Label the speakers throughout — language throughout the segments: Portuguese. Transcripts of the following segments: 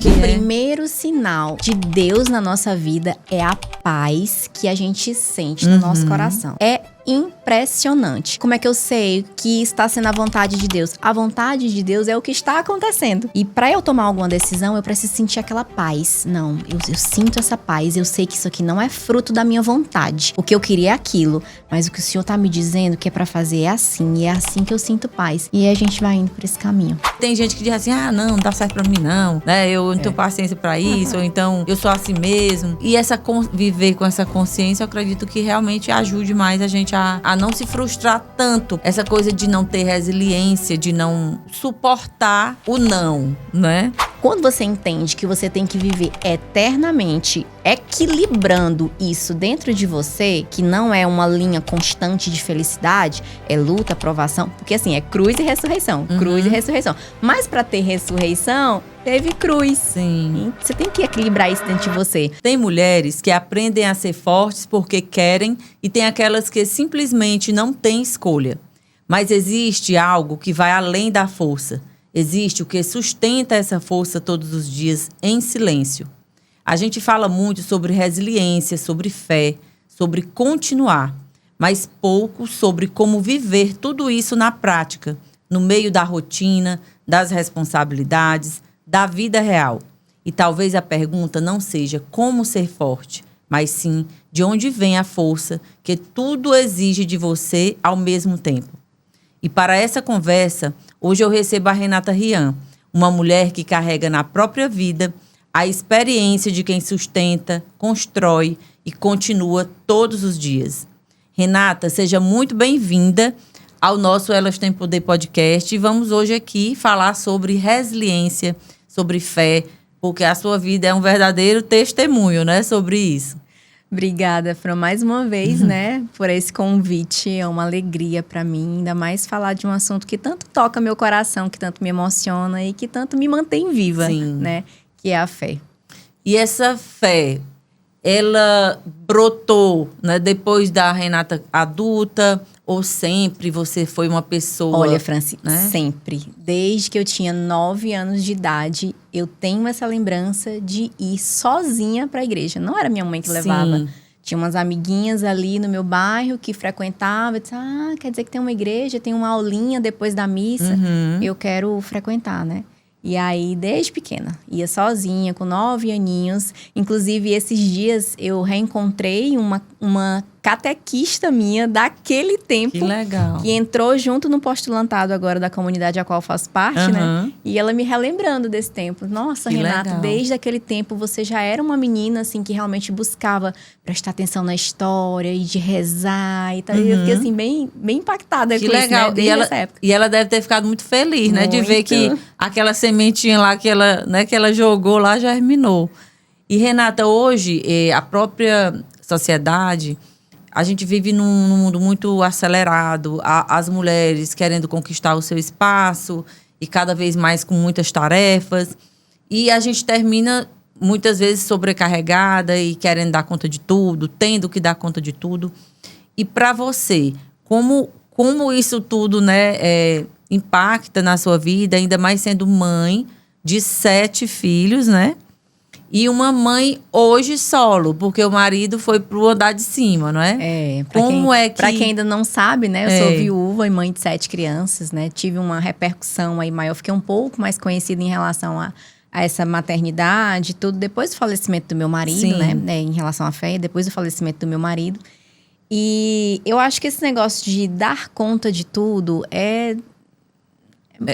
Speaker 1: O primeiro sinal de Deus na nossa vida é a paz que a gente sente no nosso coração. É impressionante. Como é que eu sei que está sendo a vontade de Deus? A vontade de Deus é o que está acontecendo. E para eu tomar alguma decisão, eu preciso sentir aquela paz. Não, eu sinto essa paz. Eu sei que isso aqui não é fruto da minha vontade. O que eu queria é aquilo. Mas o que o Senhor tá me dizendo que é para fazer é assim. E é assim que eu sinto paz. E aí a gente vai indo por esse caminho.
Speaker 2: Tem gente que diz assim, não dá certo pra mim não, né? Eu não tenho paciência pra isso, ou então eu sou assim mesmo. E viver com essa consciência, eu acredito que realmente ajude mais a gente a não se frustrar tanto. Essa coisa de não ter resiliência, de não suportar o não, né?
Speaker 1: Quando você entende que você tem que viver eternamente equilibrando isso dentro de você, que não é uma linha constante de felicidade, é luta, provação, porque assim, é cruz e ressurreição, cruz e ressurreição. Mas pra ter ressurreição, teve cruz.
Speaker 2: Sim.
Speaker 1: Você tem que equilibrar isso dentro de você.
Speaker 2: Tem mulheres que aprendem a ser fortes porque querem e tem aquelas que simplesmente não têm escolha. Mas existe algo que vai além da força. Existe o que sustenta essa força todos os dias em silêncio. A gente fala muito sobre resiliência, sobre fé, sobre continuar, mas pouco sobre como viver tudo isso na prática, no meio da rotina, das responsabilidades, da vida real. E talvez a pergunta não seja como ser forte, mas sim de onde vem a força que tudo exige de você ao mesmo tempo. E para essa conversa, hoje eu recebo a Renata Rian, uma mulher que carrega na própria vida a experiência de quem sustenta, constrói e continua todos os dias. Renata, seja muito bem-vinda ao nosso Elas Têm Poder podcast. E vamos hoje aqui falar sobre resiliência, sobre fé, porque a sua vida é um verdadeiro testemunho, né, sobre isso.
Speaker 1: Obrigada, Fran, mais uma vez, né, por esse convite. É uma alegria para mim, ainda mais falar de um assunto que tanto toca meu coração, que tanto me emociona e que tanto me mantém viva,
Speaker 2: Sim.
Speaker 1: né, que é a fé.
Speaker 2: E essa fé, ela brotou, né, depois da Renata adulta, ou sempre você foi uma pessoa...
Speaker 1: Olha, Franci,
Speaker 2: né?
Speaker 1: sempre. Desde que eu tinha 9 anos de idade, eu tenho essa lembrança de ir sozinha para a igreja. Não era minha mãe que levava.
Speaker 2: Sim.
Speaker 1: Tinha umas amiguinhas ali no meu bairro que frequentava. Eu disse, quer dizer que tem uma igreja, tem uma aulinha depois da missa. Eu quero frequentar, né? E aí, desde pequena, ia sozinha, com 9 aninhos. Inclusive, esses dias, eu reencontrei uma catequista minha daquele tempo.
Speaker 2: Que legal.
Speaker 1: Que entrou junto no postulantado agora da comunidade a qual eu faço parte, né? E ela me relembrando desse tempo. Nossa,
Speaker 2: que
Speaker 1: Renata,
Speaker 2: legal.
Speaker 1: desde aquele tempo você já era uma menina, assim, que realmente buscava prestar atenção na história e de rezar e tal. E eu fiquei, assim, bem
Speaker 2: Que
Speaker 1: impactada com
Speaker 2: legal.
Speaker 1: isso, né? Desde essa época.
Speaker 2: E ela deve ter ficado muito feliz, né? De ver que aquela sementinha lá que ela jogou lá germinou. E, Renata, hoje, a própria sociedade... A gente vive num mundo muito acelerado, as mulheres querendo conquistar o seu espaço e cada vez mais com muitas tarefas. E a gente termina, muitas vezes, sobrecarregada e querendo dar conta de tudo, tendo que dar conta de tudo. E para você, como isso tudo, né, impacta na sua vida, ainda mais sendo mãe de 7 filhos, né? E uma mãe hoje solo, porque o marido foi pro andar de cima, não é?
Speaker 1: Pra quem ainda não sabe, né? Eu sou viúva e mãe de 7 crianças, né? Tive uma repercussão aí maior. Fiquei um pouco mais conhecida em relação a essa maternidade, tudo. Depois do falecimento do meu marido,
Speaker 2: Sim.
Speaker 1: né? Em relação à fé, depois do falecimento do meu marido. E eu acho que esse negócio de dar conta de tudo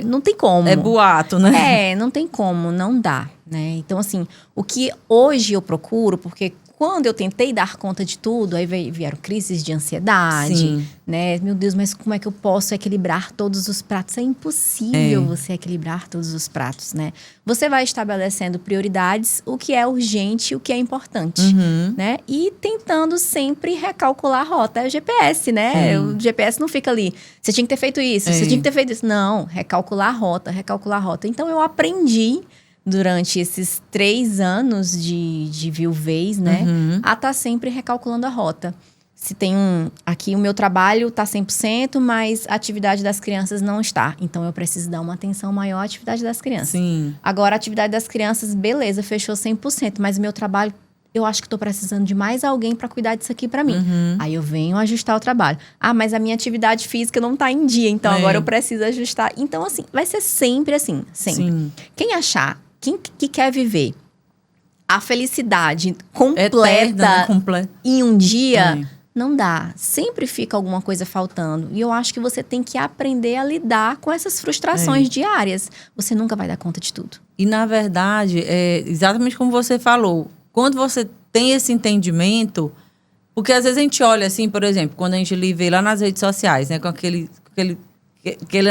Speaker 1: não tem como.
Speaker 2: É boato, né?
Speaker 1: Não tem como, não dá, né? Então, assim, o que hoje eu procuro, porque quando eu tentei dar conta de tudo, aí vieram crises de ansiedade,
Speaker 2: Sim.
Speaker 1: né? Meu Deus, mas como é que eu posso equilibrar todos os pratos? É impossível você equilibrar todos os pratos, né? Você vai estabelecendo prioridades, o que é urgente, o que é importante, né? E tentando sempre recalcular a rota. É o GPS, né? O GPS não fica ali. Você tinha que ter feito isso, você tinha que ter feito isso. Não, recalcular a rota, recalcular a rota. Então, eu aprendi durante esses 3 anos de viuvez, né? A estar sempre recalculando a rota. se tem aqui o meu trabalho tá 100%, mas a atividade das crianças não está. Então eu preciso dar uma atenção maior à atividade das crianças.
Speaker 2: Sim.
Speaker 1: Agora a atividade das crianças, beleza, fechou 100%, mas o meu trabalho, eu acho que tô precisando de mais alguém para cuidar disso aqui para mim. Aí eu venho ajustar o trabalho. Ah, mas a minha atividade física não tá em dia, então agora eu preciso ajustar. Então assim, vai ser sempre assim, sempre.
Speaker 2: Sim.
Speaker 1: Quem que quer viver a felicidade completa
Speaker 2: Eterna, né?
Speaker 1: em um dia, não dá. Sempre fica alguma coisa faltando. E eu acho que você tem que aprender a lidar com essas frustrações diárias. Você nunca vai dar conta de tudo.
Speaker 2: E, na verdade, é exatamente como você falou. Quando você tem esse entendimento... Porque, às vezes, a gente olha assim, por exemplo, quando a gente lhe vê lá nas redes sociais, né? Com aquele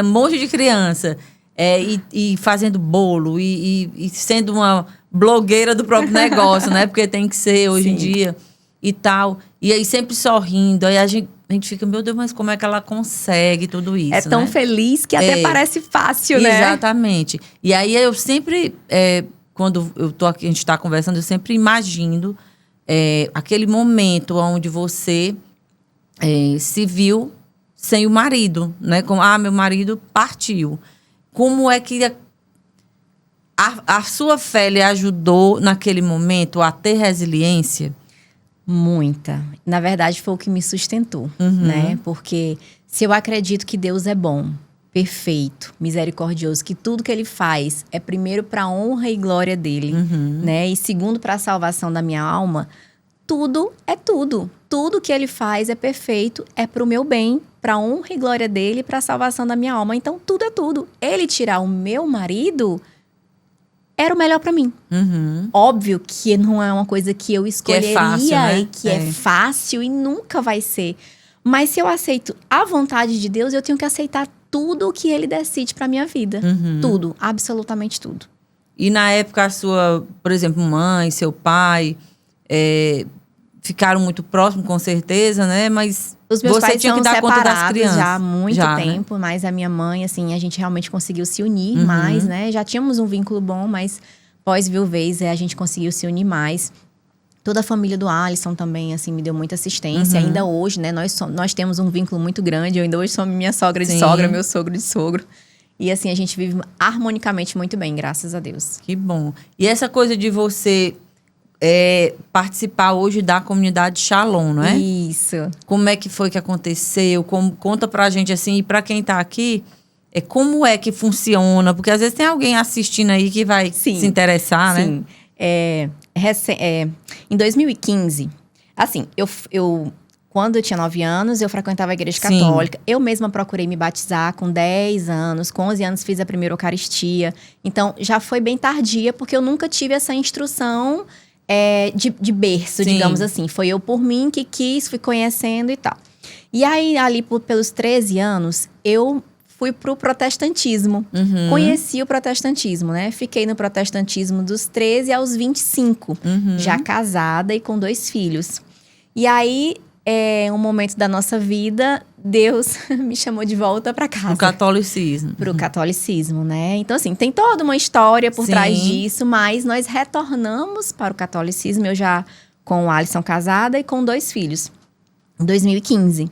Speaker 2: monte de criança... e fazendo bolo, e sendo uma blogueira do próprio negócio, né? Porque tem que ser hoje em dia e tal. E aí sempre sorrindo. Aí a gente fica, meu Deus, mas como é que ela consegue tudo isso?
Speaker 1: É tão
Speaker 2: né?
Speaker 1: feliz que até parece fácil, né?
Speaker 2: Exatamente. E aí eu sempre, quando eu tô aqui, a gente tá conversando, eu sempre imagino aquele momento onde você se viu sem o marido, né? Meu marido partiu. Como é que a sua fé lhe ajudou naquele momento a ter resiliência?
Speaker 1: Muita. Na verdade, foi o que me sustentou, né? Porque se eu acredito que Deus é bom, perfeito, misericordioso, que tudo que Ele faz é primeiro para a honra e glória dEle, né? E segundo para a salvação da minha alma, tudo é tudo. Tudo que Ele faz é perfeito, é para o meu bem, para a honra e glória dEle, para a salvação da minha alma. Então, tudo é tudo. Ele tirar o meu marido era o melhor para mim. Óbvio que não é uma coisa que eu escolheria
Speaker 2: que é fácil, né?
Speaker 1: e que é fácil e nunca vai ser. Mas se eu aceito a vontade de Deus, eu tenho que aceitar tudo o que Ele decide para minha vida. Tudo, absolutamente tudo.
Speaker 2: E na época a sua, por exemplo, mãe, seu pai, ficaram muito próximos, com certeza, né? Mas
Speaker 1: os meus pais
Speaker 2: tinha
Speaker 1: são
Speaker 2: que dar conta das
Speaker 1: separados
Speaker 2: crianças.
Speaker 1: já há muito tempo,
Speaker 2: né?
Speaker 1: mas a minha mãe, assim, a gente realmente conseguiu se unir mais, né? Já tínhamos um vínculo bom, mas pós-viuvez a gente conseguiu se unir mais. Toda a família do Alisson também, assim, me deu muita assistência. Ainda hoje, né? Nós temos um vínculo muito grande. Eu ainda hoje sou minha sogra de sogra, meu sogro de sogro. E assim, a gente vive harmonicamente muito bem, graças a Deus.
Speaker 2: Que bom. E essa coisa de você participar hoje da comunidade Shalom, não é?
Speaker 1: Isso.
Speaker 2: Como é que foi que aconteceu? Conta pra gente, assim, e pra quem tá aqui, como é que funciona? Porque às vezes tem alguém assistindo aí que vai se interessar, né?
Speaker 1: Sim. Em 2015, assim, quando eu tinha 9 anos, eu frequentava a igreja católica. Eu mesma procurei me batizar com 10 anos. Com 11 anos, fiz a primeira Eucaristia. Então, já foi bem tardia, porque eu nunca tive essa instrução de berço, digamos assim. Foi eu por mim que quis, fui conhecendo e tal. E aí, ali pelos 13 anos, eu fui pro protestantismo. Conheci o protestantismo, né? Fiquei no protestantismo dos 13 aos 25. Já casada e com 2 filhos. E aí, um momento da nossa vida, Deus me chamou de volta para casa.
Speaker 2: Pro catolicismo.
Speaker 1: Pro catolicismo, né? Então, assim, tem toda uma história por trás disso, mas nós retornamos para o catolicismo, eu já com o Alisson casada e com 2 filhos. Em 2015.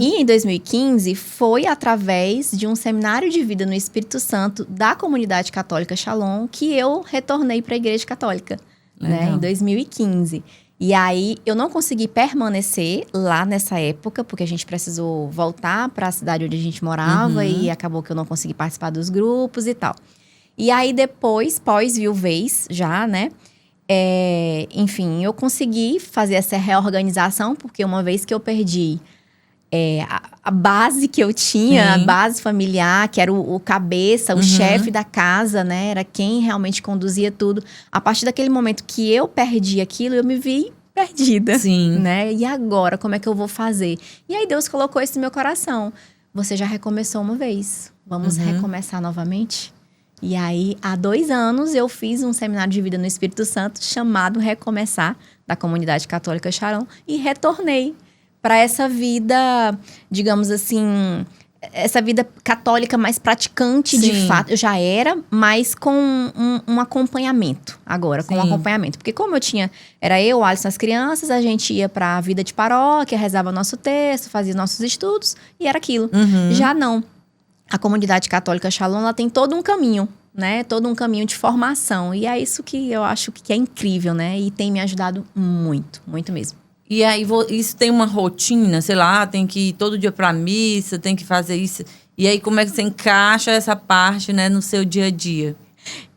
Speaker 1: E em 2015 foi através de um seminário de vida no Espírito Santo da comunidade católica Shalom que eu retornei para a igreja católica, né? Em 2015. E aí eu não consegui permanecer lá nessa época, porque a gente precisou voltar para a cidade onde a gente morava e acabou que eu não consegui participar dos grupos e tal. E aí depois, pós-viuvez já, né? Enfim, eu consegui fazer essa reorganização, porque uma vez que eu perdi a base que eu tinha, a base familiar, que era o cabeça, o chefe da casa, né? Era quem realmente conduzia tudo. A partir daquele momento que eu perdi aquilo, eu me vi perdida. Né? E agora, como é que eu vou fazer? E aí Deus colocou isso no meu coração. Você já recomeçou uma vez, vamos recomeçar novamente? E aí, há 2 anos, eu fiz um seminário de vida no Espírito Santo chamado Recomeçar, da comunidade católica Shalom, e retornei para essa vida, digamos assim, essa vida católica mais praticante, de
Speaker 2: Sim.
Speaker 1: fato. Eu já era, mas com um acompanhamento. Agora, com um
Speaker 2: Sim.
Speaker 1: acompanhamento. Porque como era eu, o Alisson, as crianças, a gente ia pra vida de paróquia, rezava nosso texto, fazia nossos estudos, e era aquilo. Já não. A comunidade católica Shalom, ela tem todo um caminho, né? Todo um caminho de formação. E é isso que eu acho que é incrível, né? E tem me ajudado muito, muito mesmo.
Speaker 2: E aí, isso tem uma rotina, sei lá, tem que ir todo dia pra missa, tem que fazer isso. E aí, como é que você encaixa essa parte, né, no seu dia a dia?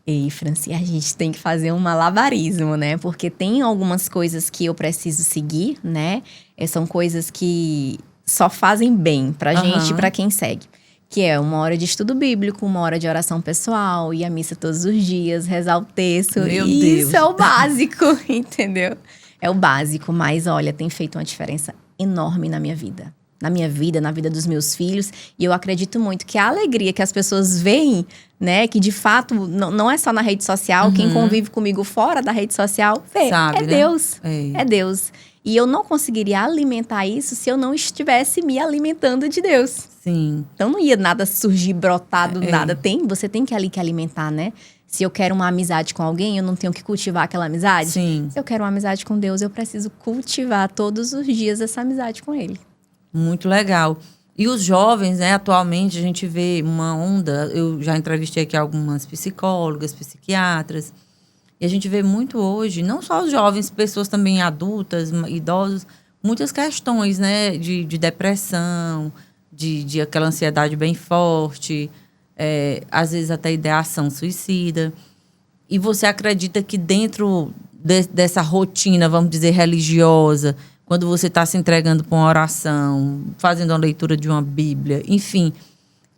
Speaker 1: E, Franci, a gente tem que fazer um malabarismo, né? Porque tem algumas coisas que eu preciso seguir, né? São coisas que só fazem bem pra gente e pra quem segue. Que é uma hora de estudo bíblico, uma hora de oração pessoal, ir à missa todos os dias, rezar o texto.
Speaker 2: Meu
Speaker 1: e
Speaker 2: Deus.
Speaker 1: isso é o básico, entendeu? É o básico, mas olha, tem feito uma diferença enorme na minha vida. Na minha vida, na vida dos meus filhos. E eu acredito muito que a alegria que as pessoas veem, né? Que de fato não é só na rede social. Quem convive comigo fora da rede social, vê,
Speaker 2: Sabe,
Speaker 1: é
Speaker 2: né?
Speaker 1: Deus.
Speaker 2: É.
Speaker 1: É Deus. E eu não conseguiria alimentar isso se eu não estivesse me alimentando de Deus.
Speaker 2: Sim.
Speaker 1: Então não ia nada surgir, brotar do nada. Você tem que ali que alimentar, né? Se eu quero uma amizade com alguém, eu não tenho que cultivar aquela amizade.
Speaker 2: Sim.
Speaker 1: Se eu quero uma amizade com Deus, eu preciso cultivar todos os dias essa amizade com Ele.
Speaker 2: Muito legal. E os jovens, né, atualmente a gente vê uma onda, eu já entrevistei aqui algumas psicólogas, psiquiatras, e a gente vê muito hoje, não só os jovens, pessoas também adultas, idosos, muitas questões, né, de depressão, de aquela ansiedade bem forte, às vezes até ideação suicida. E você acredita que dentro dessa rotina, vamos dizer, religiosa, quando você está se entregando para uma oração, fazendo uma leitura de uma Bíblia, enfim,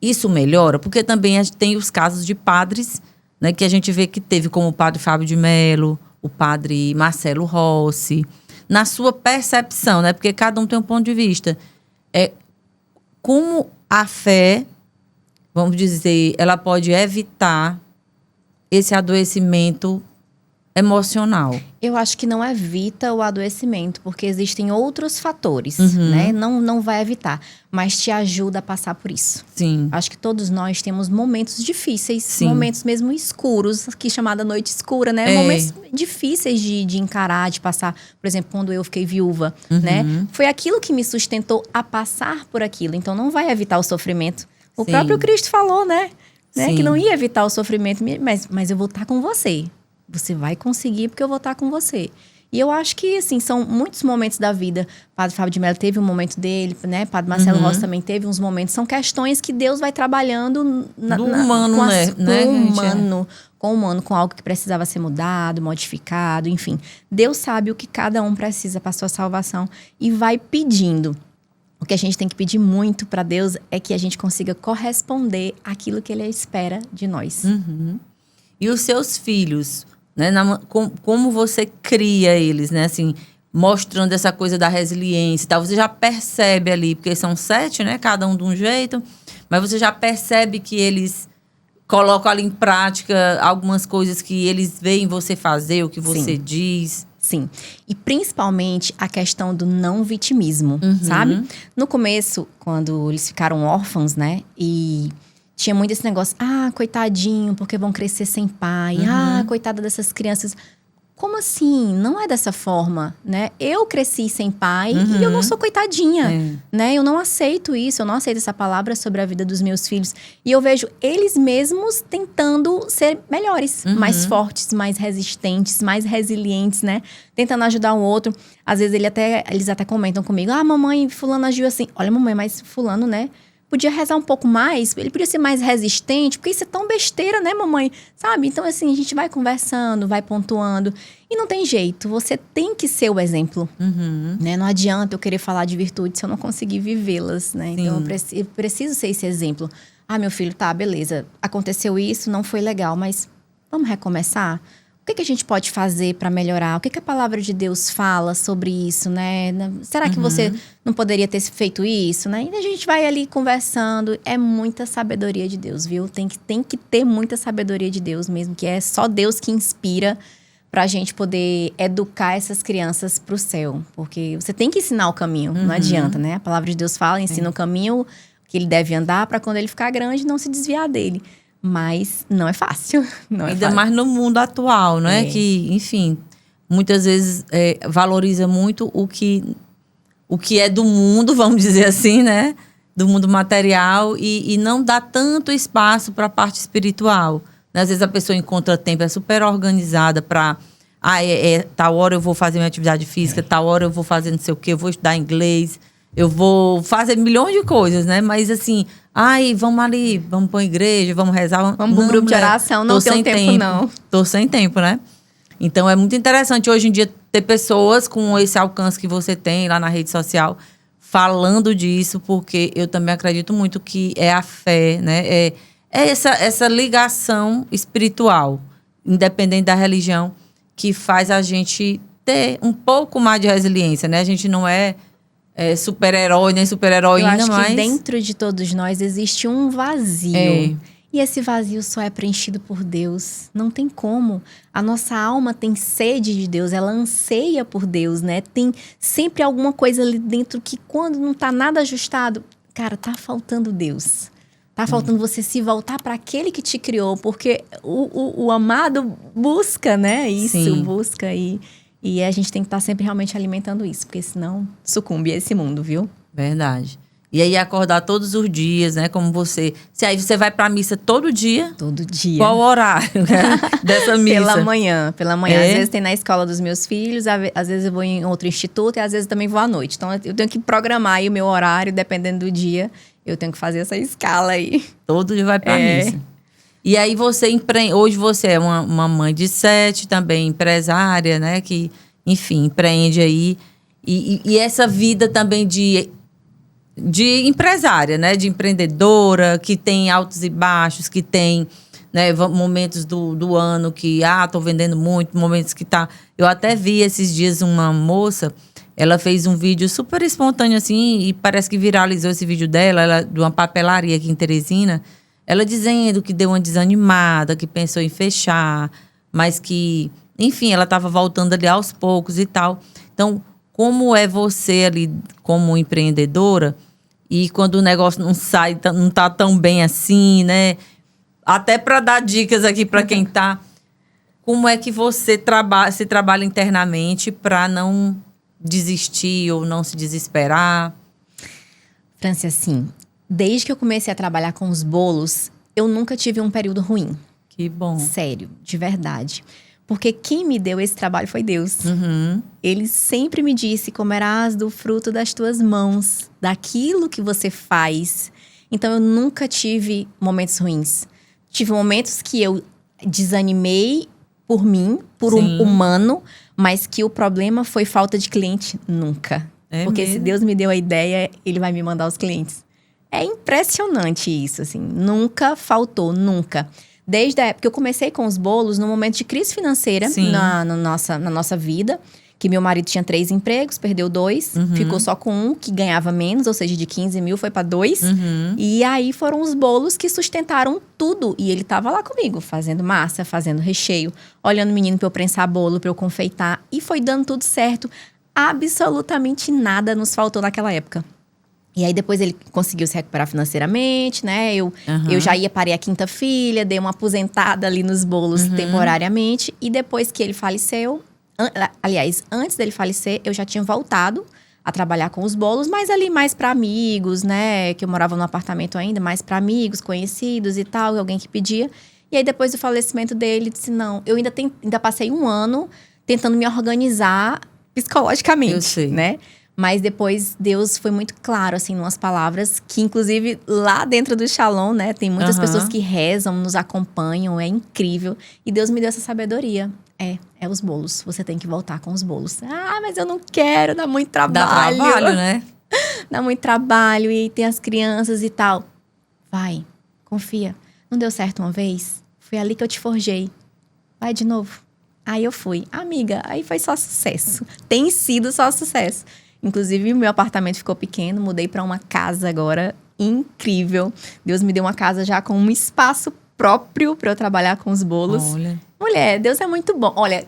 Speaker 2: isso melhora? Porque também a gente tem os casos de padres, né, que a gente vê que teve, como o padre Fábio de Mello, o padre Marcelo Rossi. Na sua percepção, né, porque cada um tem um ponto de vista, como a fé, vamos dizer, ela pode evitar esse adoecimento emocional?
Speaker 1: Eu acho que não evita o adoecimento, porque existem outros fatores, né? Não vai evitar, mas te ajuda a passar por isso.
Speaker 2: Sim.
Speaker 1: Acho que todos nós temos momentos difíceis,
Speaker 2: Sim.
Speaker 1: momentos mesmo escuros, que chamada noite escura, né? Momentos difíceis de encarar, de passar. Por exemplo, quando eu fiquei viúva, né? Foi aquilo que me sustentou a passar por aquilo. Então, não vai evitar o sofrimento. O
Speaker 2: Sim.
Speaker 1: próprio Cristo falou, né?
Speaker 2: Sim.
Speaker 1: Que não ia evitar o sofrimento, mas eu vou estar com você. Você vai conseguir porque eu vou estar com você. E eu acho que, assim, são muitos momentos da vida. Padre Fábio de Mello teve um momento dele, né? Padre Marcelo Rossi também teve uns momentos. São questões que Deus vai trabalhando
Speaker 2: Do humano,
Speaker 1: com o humano, com algo que precisava ser mudado, modificado, enfim. Deus sabe o que cada um precisa para a sua salvação e vai pedindo. O que a gente tem que pedir muito para Deus é que a gente consiga corresponder àquilo que Ele espera de nós.
Speaker 2: E os seus filhos, né? Como você cria eles, né? Assim, mostrando essa coisa da resiliência e tal. Você já percebe ali, porque são 7, né? Cada um de um jeito. Mas você já percebe que eles colocam ali em prática algumas coisas que eles veem você fazer, o que você diz.
Speaker 1: Sim. E principalmente a questão do não vitimismo, sabe? No começo, quando eles ficaram órfãos, né? E tinha muito esse negócio, coitadinho, porque vão crescer sem pai. Coitada dessas crianças. Como assim? Não é dessa forma, né? Eu cresci sem pai e eu não sou coitadinha, né? Eu não aceito isso, eu não aceito essa palavra sobre a vida dos meus filhos. E eu vejo eles mesmos tentando ser melhores, mais fortes, mais resistentes, mais resilientes, né? Tentando ajudar o outro. Às vezes eles até comentam comigo, mamãe, fulano agiu assim. Olha, mamãe, mas fulano, né? Podia rezar um pouco mais, ele podia ser mais resistente, porque isso é tão besteira, né, mamãe? Sabe? Então, assim, a gente vai conversando, vai pontuando. E não tem jeito, você tem que ser o exemplo, né? Não adianta eu querer falar de virtude se eu não conseguir vivê-las, né?
Speaker 2: Sim.
Speaker 1: Então, eu preciso ser esse exemplo. Meu filho, tá, beleza, aconteceu isso, não foi legal, mas vamos recomeçar? O que a gente pode fazer para melhorar? O que a palavra de Deus fala sobre isso, né? Será que você não poderia ter feito isso, né? E a gente vai ali conversando. É muita sabedoria de Deus, viu? Tem que ter muita sabedoria de Deus mesmo, que é só Deus que inspira pra gente poder educar essas crianças pro céu. Porque você tem que ensinar o caminho, não adianta, né? A palavra de Deus fala, ensina o caminho, que ele deve andar para quando ele ficar grande não se desviar dele. Mas não é fácil. Não é
Speaker 2: Ainda
Speaker 1: fácil.
Speaker 2: mais no mundo atual, não é? Que, enfim, muitas vezes valoriza muito o que é do mundo, vamos dizer assim, né? Do mundo material e não dá tanto espaço para a parte espiritual. Às vezes a pessoa encontra tempo, é super organizada para... tal hora eu vou fazer minha atividade física, tal hora eu vou fazer não sei o quê, eu vou estudar inglês, eu vou fazer milhões de coisas, né? Mas assim, vamos ali, vamos para a igreja, vamos rezar.
Speaker 1: Vamos pro grupo de oração, não tem tempo não.
Speaker 2: Tô sem tempo, né? Então é muito interessante hoje em dia ter pessoas com esse alcance que você tem lá na rede social falando disso, porque eu também acredito muito que é a fé, né? É essa ligação espiritual, independente da religião, que faz a gente ter um pouco mais de resiliência, né? A gente não é super-herói, nem super-heroína,
Speaker 1: mas... Eu acho
Speaker 2: que
Speaker 1: dentro de todos nós existe um vazio. E esse vazio só é preenchido por Deus. Não tem como. A nossa alma tem sede de Deus, ela anseia por Deus, né? Tem sempre alguma coisa ali dentro que quando não tá nada ajustado, cara, tá faltando Deus. Tá faltando você se voltar para aquele que te criou, porque o amado busca, né? Isso,
Speaker 2: Sim.
Speaker 1: busca e a gente tem que estar sempre realmente alimentando isso, porque senão sucumbe a esse mundo, viu?
Speaker 2: Verdade. E aí acordar todos os dias, né? Como você... Se aí você vai pra missa todo dia?
Speaker 1: Todo dia.
Speaker 2: Qual o horário dessa missa?
Speaker 1: Pela manhã. Às vezes tem na escola dos meus filhos, às vezes eu vou em outro instituto e às vezes também vou à noite. Então eu tenho que programar aí o meu horário, dependendo do dia. Eu tenho que fazer essa escala aí.
Speaker 2: Todo dia vai pra missa. E aí hoje você é uma mãe de 7, também empresária, né? Que, enfim, empreende aí. E essa vida também de empresária, né? De empreendedora, que tem altos e baixos, que tem, né, momentos do ano que, tô vendendo muito, momentos que tá... Eu até vi esses dias uma moça, ela fez um vídeo super espontâneo, assim, e parece que viralizou esse vídeo dela, de uma papelaria aqui em Teresina, ela dizendo que deu uma desanimada, que pensou em fechar, mas que, enfim, ela estava voltando ali aos poucos e tal. Então, como é você ali como empreendedora e quando o negócio não sai, não tá tão bem assim, né? Até para dar dicas aqui para quem tá, como é que você se trabalha internamente para não desistir ou não se desesperar?
Speaker 1: Franci, assim, desde que eu comecei a trabalhar com os bolos, eu nunca tive um período ruim.
Speaker 2: Que bom.
Speaker 1: Sério, de verdade. Porque quem me deu esse trabalho foi Deus.
Speaker 2: Uhum.
Speaker 1: Ele sempre me disse: comerás do fruto das tuas mãos, daquilo que você faz. Então, eu nunca tive momentos ruins. Tive momentos que eu desanimei por mim, por um humano, mas que o problema foi falta de cliente. Nunca. Porque
Speaker 2: mesmo?
Speaker 1: Se Deus me deu a ideia, Ele vai me mandar os clientes. É impressionante isso, assim. Nunca faltou, nunca. Desde a época que eu comecei com os bolos, no momento de crise financeira na nossa vida, que meu marido tinha 3 empregos, perdeu 2, ficou só com um, que ganhava menos, ou seja, de 15 mil foi para 2. E aí foram os bolos que sustentaram tudo. E ele tava lá comigo, fazendo massa, fazendo recheio, olhando o menino para eu prensar bolo, para eu confeitar. E foi dando tudo certo. Absolutamente nada nos faltou naquela época. E aí depois ele conseguiu se recuperar financeiramente, né? Eu já parei a 5ª filha, dei uma aposentada ali nos bolos temporariamente. E depois que ele faleceu, aliás, antes dele falecer, eu já tinha voltado a trabalhar com os bolos, mas ali mais para amigos, né? Que eu morava no apartamento ainda, mais para amigos, conhecidos e tal, alguém que pedia. E aí depois do falecimento dele, disse: não, eu ainda passei um ano tentando me organizar psicologicamente,
Speaker 2: eu sei,
Speaker 1: né? Mas depois Deus foi muito claro, assim, em umas palavras que, inclusive, lá dentro do Shalom, né? Tem muitas pessoas que rezam, nos acompanham, é incrível. E Deus me deu essa sabedoria. É os bolos. Você tem que voltar com os bolos. Mas eu não quero, dá muito trabalho.
Speaker 2: Dá trabalho, né?
Speaker 1: Dá muito trabalho e tem as crianças e tal. Vai, confia. Não deu certo uma vez? Foi ali que eu te forjei. Vai de novo. Aí eu fui. Amiga, aí foi só sucesso. Tem sido só sucesso. Inclusive, o meu apartamento ficou pequeno, mudei para uma casa agora incrível. Deus me deu uma casa já com um espaço próprio para eu trabalhar com os bolos.
Speaker 2: Olha.
Speaker 1: Mulher, Deus é muito bom. Olha,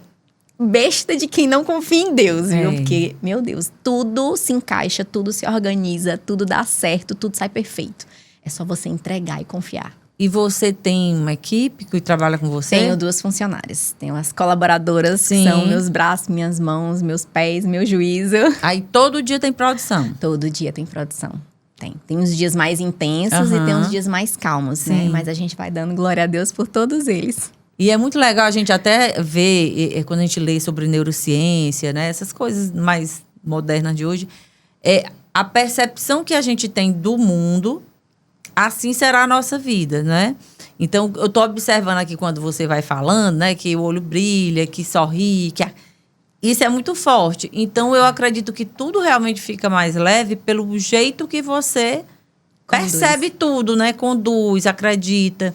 Speaker 1: besta de quem não confia em Deus, viu? Porque, meu Deus, tudo se encaixa, tudo se organiza, tudo dá certo, tudo sai perfeito. É só você entregar e confiar.
Speaker 2: E você tem uma equipe que trabalha com você?
Speaker 1: Tenho 2 funcionárias. Tenho as colaboradoras,
Speaker 2: Sim.
Speaker 1: que são meus braços, minhas mãos, meus pés, meu juízo.
Speaker 2: Aí todo dia tem produção?
Speaker 1: Todo dia tem produção. Tem uns dias mais intensos e tem uns dias mais calmos, né?
Speaker 2: Sim.
Speaker 1: Mas a gente vai dando glória a Deus por todos eles.
Speaker 2: E é muito legal a gente até ver, quando a gente lê sobre neurociência, né? Essas coisas mais modernas de hoje. A percepção que a gente tem do mundo, assim será a nossa vida, né? Então, eu tô observando aqui quando você vai falando, né? Que o olho brilha, que sorri, isso é muito forte. Então, eu acredito que tudo realmente fica mais leve pelo jeito que você percebe tudo, né? Conduz, acredita.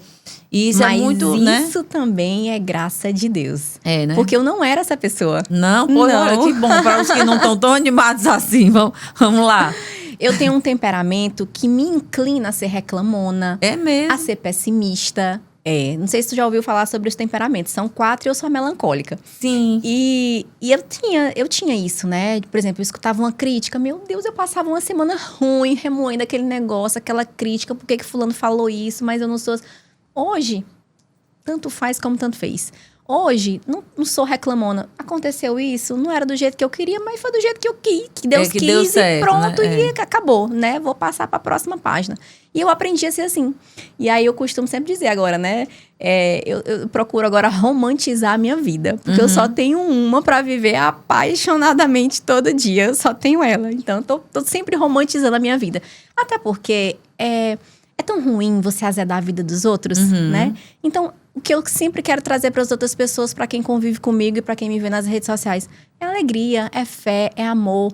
Speaker 2: E isso
Speaker 1: Mas
Speaker 2: é muito, né?
Speaker 1: isso também é graça de Deus.
Speaker 2: É, né?
Speaker 1: Porque eu não era essa pessoa.
Speaker 2: Não? Pô,
Speaker 1: Não.
Speaker 2: olha que bom. Para os que não estão tão animados assim, vamos lá.
Speaker 1: Eu tenho um temperamento que me inclina a ser reclamona,
Speaker 2: É mesmo.
Speaker 1: a ser pessimista. Não sei se tu já ouviu falar sobre os temperamentos. São 4 e eu sou a melancólica.
Speaker 2: Sim.
Speaker 1: E eu tinha isso, né? Por exemplo, eu escutava uma crítica. Meu Deus, eu passava uma semana ruim, remoendo aquele negócio, aquela crítica. Por que fulano falou isso? Mas eu não sou... Hoje, tanto faz como tanto fez. Hoje, não sou reclamona. Aconteceu isso, não era do jeito que eu queria, mas foi do jeito que eu quis, que Deus
Speaker 2: que
Speaker 1: quis
Speaker 2: deu
Speaker 1: e
Speaker 2: certo,
Speaker 1: pronto,
Speaker 2: né?
Speaker 1: e acabou, né? Vou passar para a próxima página. E eu aprendi a ser assim. E aí eu costumo sempre dizer agora, né? Eu procuro agora romantizar a minha vida, porque eu só tenho uma para viver apaixonadamente todo dia. Eu só tenho ela. Então, eu tô sempre romantizando a minha vida. Até porque é tão ruim você azedar a vida dos outros, né? Então, o que eu sempre quero trazer para as outras pessoas, para quem convive comigo e para quem me vê nas redes sociais, é alegria, é fé, é amor.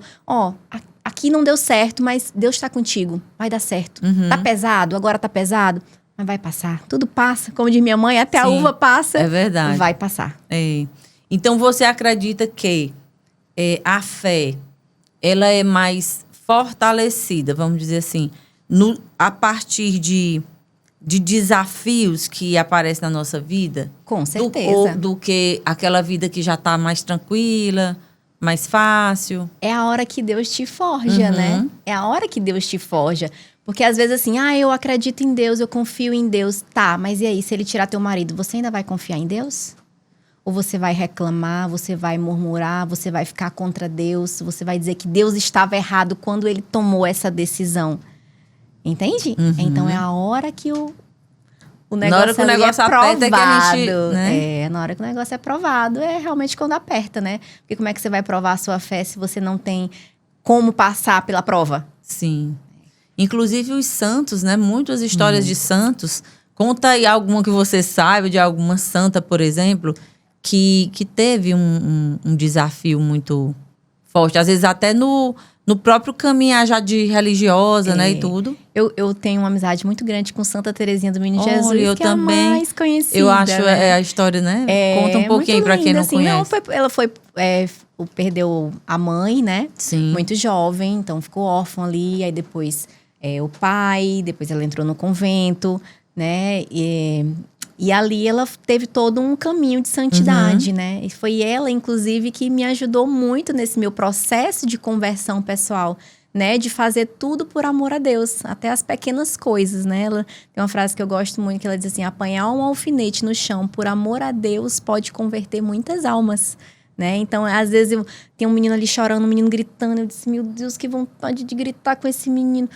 Speaker 1: Aqui não deu certo, mas Deus está contigo. Vai dar certo. Tá pesado? Agora tá pesado? Mas vai passar. Tudo passa. Como diz minha mãe, até a uva passa.
Speaker 2: É verdade.
Speaker 1: Vai passar.
Speaker 2: Então, você acredita que a fé, ela é mais fortalecida, vamos dizer assim, a partir de desafios que aparecem na nossa vida?
Speaker 1: Com certeza.
Speaker 2: Do que aquela vida que já está mais tranquila, mais fácil?
Speaker 1: É a hora que Deus te forja, né? É a hora que Deus te forja. Porque às vezes assim, eu acredito em Deus, eu confio em Deus. Tá, mas e aí, se ele tirar teu marido, você ainda vai confiar em Deus? Ou você vai reclamar, você vai murmurar, você vai ficar contra Deus, você vai dizer que Deus estava errado quando ele tomou essa decisão? Entende? Então é a hora que o negócio,
Speaker 2: na hora que o negócio aperta é que a gente, né?
Speaker 1: Na hora que o negócio é provado, é realmente quando aperta, né? Porque como é que você vai provar a sua fé se você não tem como passar pela prova?
Speaker 2: Sim. Inclusive os santos, né? Muitas histórias de santos. Conta aí alguma que você saiba de alguma santa, por exemplo, que teve um desafio muito forte. Às vezes até no próprio caminhar já de religiosa, né? E tudo.
Speaker 1: Eu tenho uma amizade muito grande com Santa Terezinha do Menino Jesus,
Speaker 2: eu
Speaker 1: que
Speaker 2: também,
Speaker 1: é a mais conhecida.
Speaker 2: Eu acho
Speaker 1: né?
Speaker 2: a história, né? Conta um pouquinho
Speaker 1: muito
Speaker 2: para quem não
Speaker 1: assim,
Speaker 2: conhece.
Speaker 1: Ela perdeu a mãe, né?
Speaker 2: Sim.
Speaker 1: Muito jovem, então ficou órfã ali. Aí depois o pai, depois ela entrou no convento, né? E ali ela teve todo um caminho de santidade, né? E foi ela, inclusive, que me ajudou muito nesse meu processo de conversão pessoal, né? De fazer tudo por amor a Deus, até as pequenas coisas, né? Ela tem uma frase que eu gosto muito, que ela diz assim, apanhar um alfinete no chão por amor a Deus pode converter muitas almas, né? Então, às vezes, tem um menino ali chorando, um menino gritando, eu disse, meu Deus, que vontade de gritar com esse menino.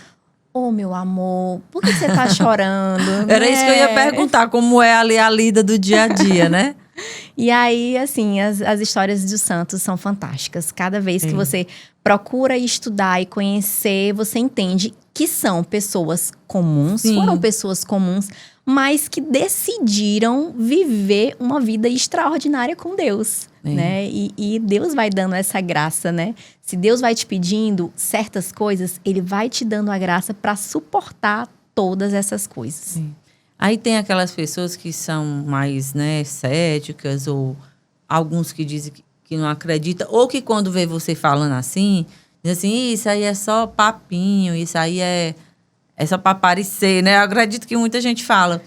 Speaker 1: Ô, meu amor, por que você tá chorando?
Speaker 2: Era isso que eu ia perguntar, como é ali a lida do dia a dia, né?
Speaker 1: E aí, assim, as histórias dos santos são fantásticas. Cada vez que você procura estudar e conhecer, você entende que são pessoas comuns, foram pessoas comuns, mas que decidiram viver uma vida extraordinária com Deus, né? E Deus vai dando essa graça, né? Se Deus vai te pedindo certas coisas, Ele vai te dando a graça para suportar todas essas coisas.
Speaker 2: Aí tem aquelas pessoas que são mais, né, céticas, ou alguns que dizem que não acreditam, ou que quando vê você falando assim, diz assim, isso aí é só papinho, isso aí é só para aparecer, né? Eu acredito que muita gente fala.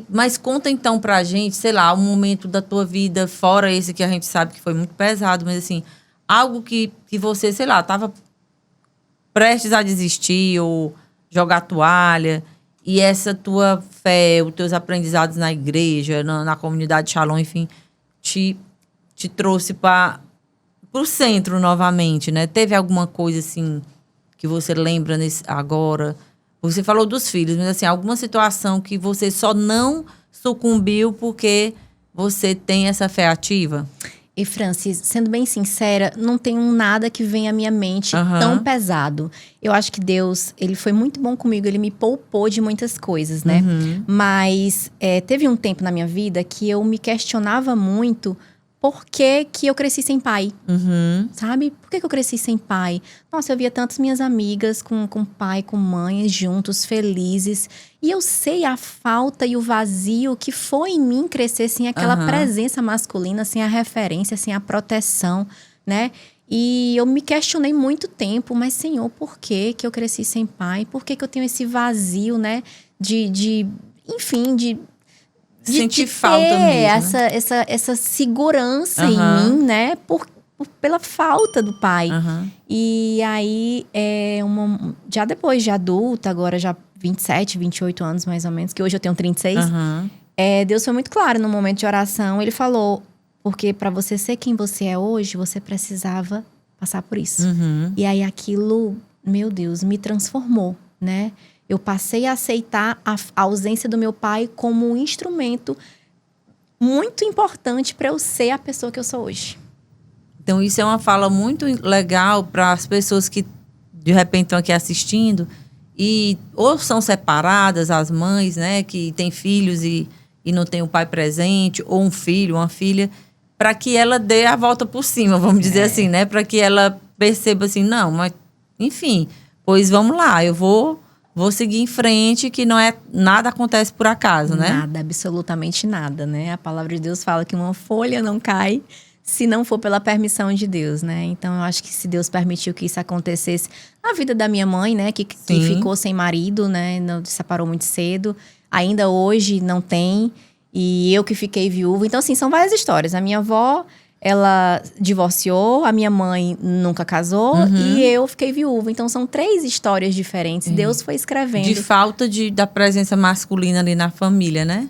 Speaker 2: Mas conta então pra gente, sei lá, um momento da tua vida, fora esse que a gente sabe que foi muito pesado, mas assim, algo que você, sei lá, tava prestes a desistir ou jogar toalha, E essa tua fé, os teus aprendizados na igreja, na comunidade Shalom, enfim, te trouxe para o centro novamente, né? Teve alguma coisa assim que você lembra agora? Você falou dos filhos, mas assim, alguma situação que você só não sucumbiu porque você tem essa fé ativa?
Speaker 1: E, Francis, sendo bem sincera, não tem nada que venha à minha mente tão pesado. Eu acho que Deus, ele foi muito bom comigo, ele me poupou de muitas coisas, né? Mas teve um tempo na minha vida que eu me questionava muito por que eu cresci sem pai, sabe? Por que eu cresci sem pai? Nossa, eu via tantas minhas amigas com pai, com mãe, juntos, felizes. E eu sei a falta e o vazio que foi em mim crescer sem aquela presença masculina, sem a referência, sem a proteção, né? E eu me questionei muito tempo, mas Senhor, por que eu cresci sem pai? Por que eu tenho esse vazio, né? Enfim, de
Speaker 2: sentir falta mesmo,
Speaker 1: essa segurança em mim, né? Pela falta do pai. E aí, já depois de adulta, agora já 27, 28 anos mais ou menos, que hoje eu tenho 36. Deus foi muito claro no momento de oração. Ele falou, porque para você ser quem você é hoje, você precisava passar por isso. E aí aquilo, meu Deus, me transformou, né? Eu passei a aceitar a ausência do meu pai como um instrumento muito importante para eu ser a pessoa que eu sou hoje.
Speaker 2: Então, isso é uma fala muito legal para as pessoas que, de repente, estão aqui assistindo e ou são separadas, as mães, né, que têm filhos e não tem o pai presente, ou um filho, uma filha, para que ela dê a volta por cima, vamos dizer assim, né? Para que ela perceba assim, não, mas, enfim, pois vamos lá, eu vou seguir em frente, que nada acontece por acaso, né?
Speaker 1: Nada, absolutamente nada, né? A palavra de Deus fala que uma folha não cai se não for pela permissão de Deus, né? Então, eu acho que se Deus permitiu que isso acontecesse na vida da minha mãe, né? Que ficou sem marido, né? Não, se separou muito cedo. Ainda hoje não tem. E eu que fiquei viúva. Então, assim, são várias histórias. A minha avó, ela divorciou. A minha mãe nunca casou. E eu fiquei viúva. Então, são 3 histórias diferentes. Deus foi escrevendo.
Speaker 2: De falta da presença masculina ali na família, né?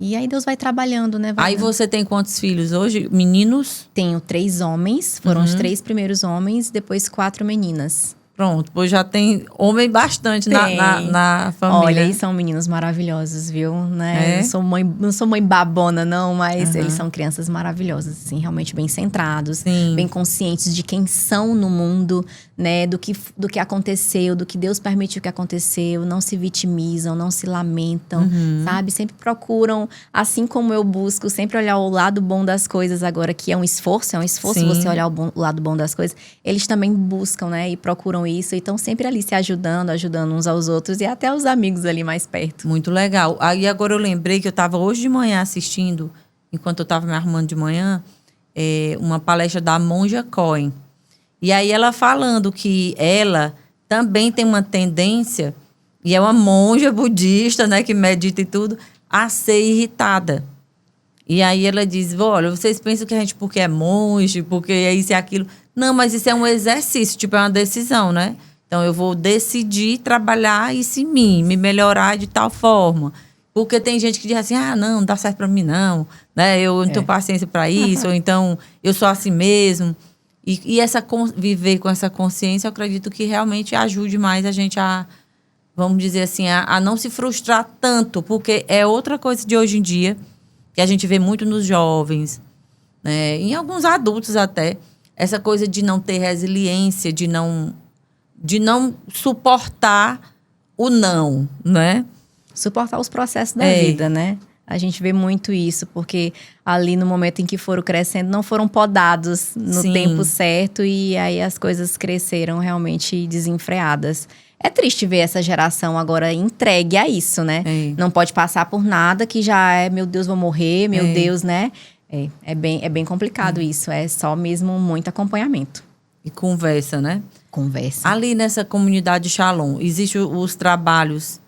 Speaker 1: E aí Deus vai trabalhando, né?
Speaker 2: Aí você tem quantos filhos hoje? Meninos?
Speaker 1: Tenho 3 homens. Foram os 3 primeiros homens. Depois 4 meninas.
Speaker 2: Pronto, pois já tem homem bastante na família.
Speaker 1: Olha, eles são meninos maravilhosos, viu? Né? Não sou mãe babona, não, mas eles são crianças maravilhosas, assim, realmente bem centrados, bem conscientes de quem são no mundo, né? Do que aconteceu, do que Deus permitiu que aconteceu, não se vitimizam, não se lamentam, sabe? Sempre procuram, assim como eu busco, sempre olhar o lado bom das coisas agora, que é um esforço você olhar o lado bom das coisas. Eles também buscam, né? E procuram isso, então sempre ali se ajudando uns aos outros e até os amigos ali mais perto.
Speaker 2: Muito legal. Aí agora eu lembrei que eu estava hoje de manhã assistindo, enquanto eu estava me arrumando de manhã, uma palestra da Monja Coen. E aí ela falando que ela também tem uma tendência, e é uma monja budista, né, que medita e tudo, a ser irritada. E aí ela diz, olha, vocês pensam que a gente porque é monge, porque é isso e aquilo. Não, mas isso é um exercício, tipo, é uma decisão, né? Então, eu vou decidir trabalhar isso em mim, me melhorar de tal forma. Porque tem gente que diz assim, não dá certo pra mim não, né? Eu não tenho paciência pra isso, ou então, eu sou assim mesmo. E viver com essa consciência, eu acredito que realmente ajude mais a gente a, vamos dizer assim, a não se frustrar tanto. Porque é outra coisa de hoje em dia, que a gente vê muito nos jovens, né? Em alguns adultos até, essa coisa de não ter resiliência, de não suportar o não, né?
Speaker 1: Suportar os processos da vida, né? A gente vê muito isso, porque ali no momento em que foram crescendo, não foram podados no tempo certo e aí as coisas cresceram realmente desenfreadas. É triste ver essa geração agora entregue a isso, né? Não pode passar por nada que já meu Deus, vou morrer, meu Deus, né? É bem complicado isso. É só mesmo muito acompanhamento.
Speaker 2: E conversa, né?
Speaker 1: Conversa.
Speaker 2: Ali nessa comunidade Shalom, existem os trabalhos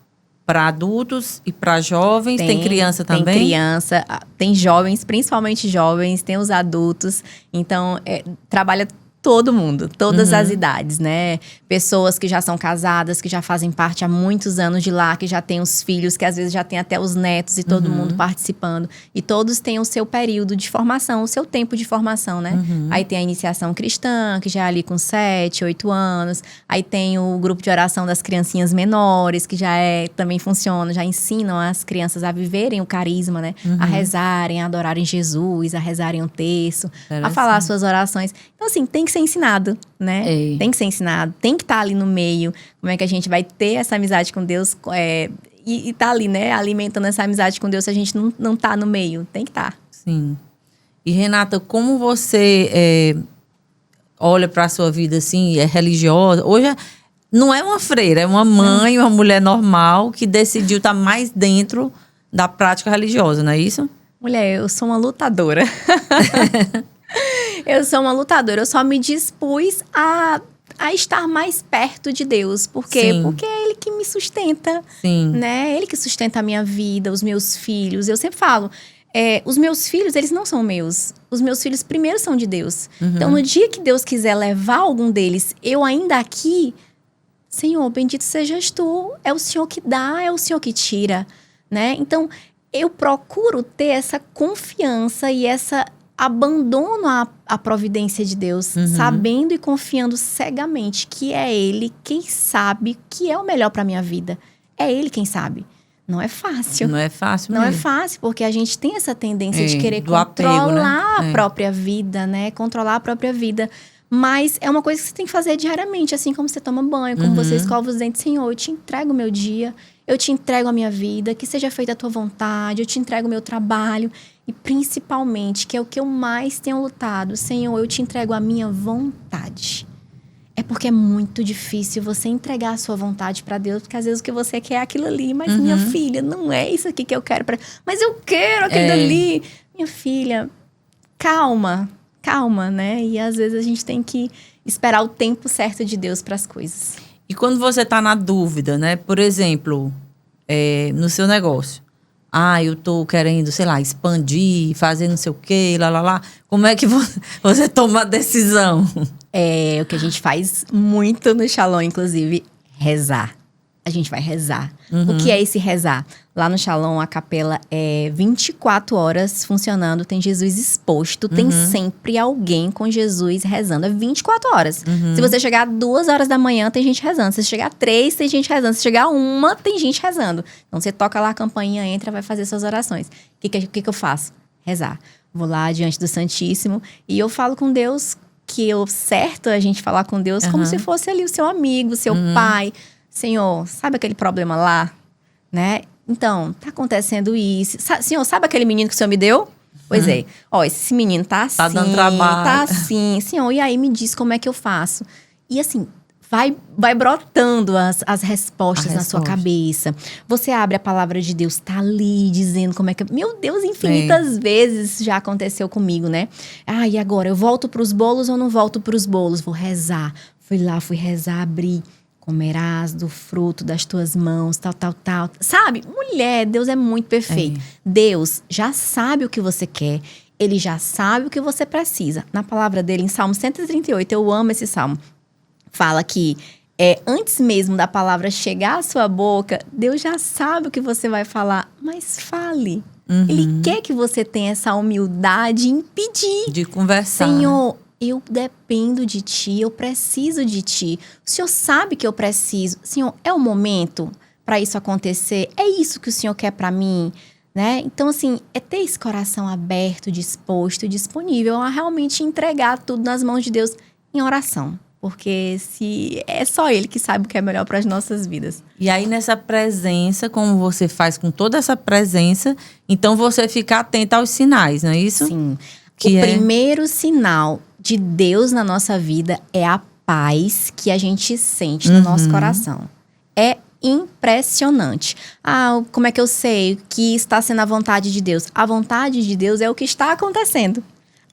Speaker 2: para adultos e para jovens? Tem criança também?
Speaker 1: Tem criança, tem jovens, principalmente jovens, tem os adultos. Então, trabalha todo mundo, todas as idades, né? Pessoas que já são casadas, que já fazem parte há muitos anos de lá, que já têm os filhos, que às vezes já tem até os netos e todo mundo participando. E todos têm o seu período de formação, o seu tempo de formação, né? Aí tem a iniciação cristã, que já é ali com 7, 8 anos. Aí tem o grupo de oração das criancinhas menores, que já também funciona, já ensinam as crianças a viverem o carisma, né? A rezarem, a adorarem Jesus, a rezarem um terço, a falar as suas orações. Então, assim, tem que ser ensinado, né? Tem que ser ensinado, tem que estar ali no meio. Como é que a gente vai ter essa amizade com Deus e tá ali, né? Alimentando essa amizade com Deus se a gente não tá no meio. Tem que estar.
Speaker 2: Sim. E, Renata, como você olha para a sua vida, assim, é religiosa? Hoje não é uma freira, é uma mãe, uma mulher normal que decidiu estar mais dentro da prática religiosa, não é isso?
Speaker 1: Mulher, eu sou uma lutadora. Eu sou uma lutadora. Eu só me dispus a estar mais perto de Deus. Por quê?
Speaker 2: Sim.
Speaker 1: Porque é Ele que me sustenta.
Speaker 2: Sim.
Speaker 1: Né? Ele que sustenta a minha vida, os meus filhos. Eu sempre falo, os meus filhos, eles não são meus. Os meus filhos primeiro são de Deus. Então, no dia que Deus quiser levar algum deles, eu ainda aqui, Senhor, bendito sejas Tu. É o Senhor que dá, é o Senhor que tira. Né? Então, eu procuro ter essa confiança e essa abandono à providência de Deus, sabendo e confiando cegamente que é Ele quem sabe o que é o melhor para minha vida. É Ele quem sabe. Não é fácil.
Speaker 2: Não é fácil
Speaker 1: mesmo. Não é fácil, porque a gente tem essa tendência de querer controlar apego, né? A própria vida, né? Controlar a própria vida. Mas é uma coisa que você tem que fazer diariamente, assim como você toma banho, como você escova os dentes. Senhor, eu te entrego o meu dia, eu te entrego a minha vida, que seja feita a tua vontade, eu te entrego o meu trabalho. E principalmente, que é o que eu mais tenho lutado, Senhor, eu te entrego a minha vontade. É porque é muito difícil você entregar a sua vontade para Deus, porque às vezes o que você quer é aquilo ali. Mas minha filha, não é isso aqui que eu quero. Mas eu quero aquilo ali. Minha filha, calma, né? E às vezes a gente tem que esperar o tempo certo de Deus para as coisas.
Speaker 2: E quando você tá na dúvida, né? Por exemplo, no seu negócio. Eu tô querendo, sei lá, expandir, fazer não sei o quê, lá. Como é que você toma a decisão?
Speaker 1: O que a gente faz muito no Shalom, inclusive, rezar. A gente vai rezar. O que é esse rezar? Lá no Shalom, a capela é 24 horas funcionando, tem Jesus exposto, tem sempre alguém com Jesus rezando. É 24 horas. Se você chegar 2 horas da manhã, tem gente rezando. Se você chegar 3, tem gente rezando. Se chegar 1, tem gente rezando. Então, você toca lá a campainha, entra, vai fazer suas orações. O que eu faço? Rezar. Vou lá diante do Santíssimo e eu falo com Deus, que é certo a gente falar com Deus como se fosse ali o seu amigo, o seu pai. Senhor, sabe aquele problema lá? Né? Então, tá acontecendo isso. Senhor, sabe aquele menino que o Senhor me deu? Pois é. Esse menino tá assim. Tá
Speaker 2: dando trabalho.
Speaker 1: Tá assim. Senhor, e aí me diz como é que eu faço. E assim, vai brotando as respostas na sua cabeça. Você abre a palavra de Deus, tá ali dizendo como é que... Meu Deus, infinitas vezes já aconteceu comigo, né? E agora? Eu volto pros bolos ou não volto pros bolos? Vou rezar. Fui rezar, abri. Comerás do fruto das tuas mãos, tal. Sabe? Mulher, Deus é muito perfeito. Deus já sabe o que você quer. Ele já sabe o que você precisa. Na palavra dele, em Salmo 138, eu amo esse salmo. Fala que antes mesmo da palavra chegar à sua boca, Deus já sabe o que você vai falar. Mas fale. Ele quer que você tenha essa humildade em pedir.
Speaker 2: De conversar.
Speaker 1: Senhor, eu dependo de Ti, eu preciso de Ti. O Senhor sabe que eu preciso. Senhor, é o momento para isso acontecer? É isso que o Senhor quer para mim? Né? Então, assim, é ter esse coração aberto, disposto, disponível a realmente entregar tudo nas mãos de Deus em oração. Porque se é só Ele que sabe o que é melhor para as nossas vidas.
Speaker 2: E aí, nessa presença, como você faz com toda essa presença, então você fica atenta aos sinais, não é isso?
Speaker 1: Sim. Primeiro sinal de Deus na nossa vida é a paz que a gente sente no nosso coração. É impressionante. Como é que eu sei que está sendo a vontade de Deus? A vontade de Deus é o que está acontecendo.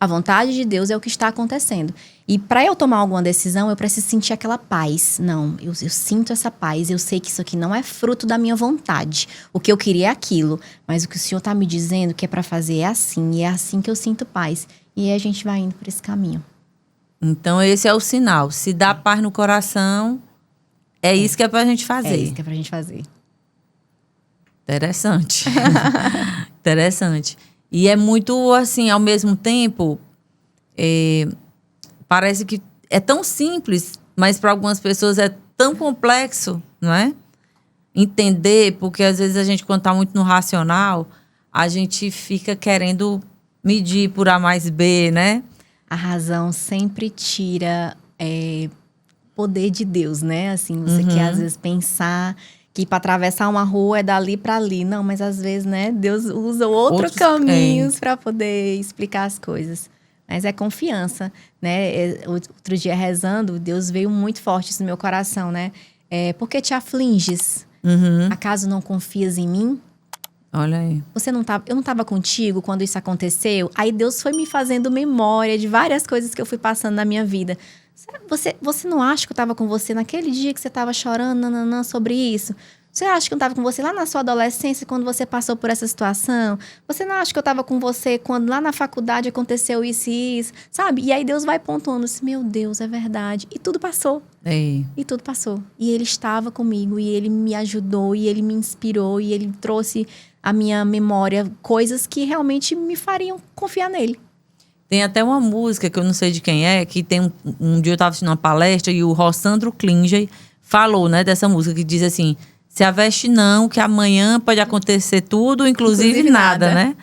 Speaker 1: A vontade de Deus é o que está acontecendo. E para eu tomar alguma decisão, eu preciso sentir aquela paz. Não, eu sinto essa paz. Eu sei que isso aqui não é fruto da minha vontade. O que eu queria é aquilo. Mas o que o Senhor está me dizendo que é para fazer é assim. E é assim que eu sinto paz. E aí a gente vai indo por esse caminho.
Speaker 2: Então, esse é o sinal. Se dá paz no coração, é isso que é pra gente fazer.
Speaker 1: É isso que é pra gente fazer.
Speaker 2: Interessante. Interessante. E é muito, assim, ao mesmo tempo, parece que é tão simples, mas para algumas pessoas é tão complexo, não é? Entender, porque às vezes a gente, quando tá muito no racional, a gente fica querendo medir por A mais B, né?
Speaker 1: A razão sempre tira poder de Deus, né? Assim, você quer às vezes pensar que para atravessar uma rua é dali para ali. Não, mas às vezes, né? Deus usa outros caminhos para poder explicar as coisas. Mas é confiança, né? Outro dia rezando, Deus veio muito forte isso no meu coração, né? Por que te afliges? Acaso não confias em mim?
Speaker 2: Olha aí.
Speaker 1: Eu não estava contigo quando isso aconteceu? Aí Deus foi me fazendo memória de várias coisas que eu fui passando na minha vida. Você não acha que eu estava com você naquele dia que você estava chorando sobre isso? Você acha que eu estava com você lá na sua adolescência, quando você passou por essa situação? Você não acha que eu estava com você quando lá na faculdade aconteceu isso e isso? Sabe? E aí Deus vai pontuando assim, meu Deus, é verdade. E tudo passou. E tudo passou. E Ele estava comigo, e Ele me ajudou, e Ele me inspirou, e Ele trouxe à minha memória coisas que realmente me fariam confiar nele.
Speaker 2: Tem até uma música que eu não sei de quem é, que tem um dia eu estava assistindo uma palestra e o Rossandro Klinger falou, né, dessa música, que diz assim: se aveste não, que amanhã pode acontecer tudo, inclusive nada, né?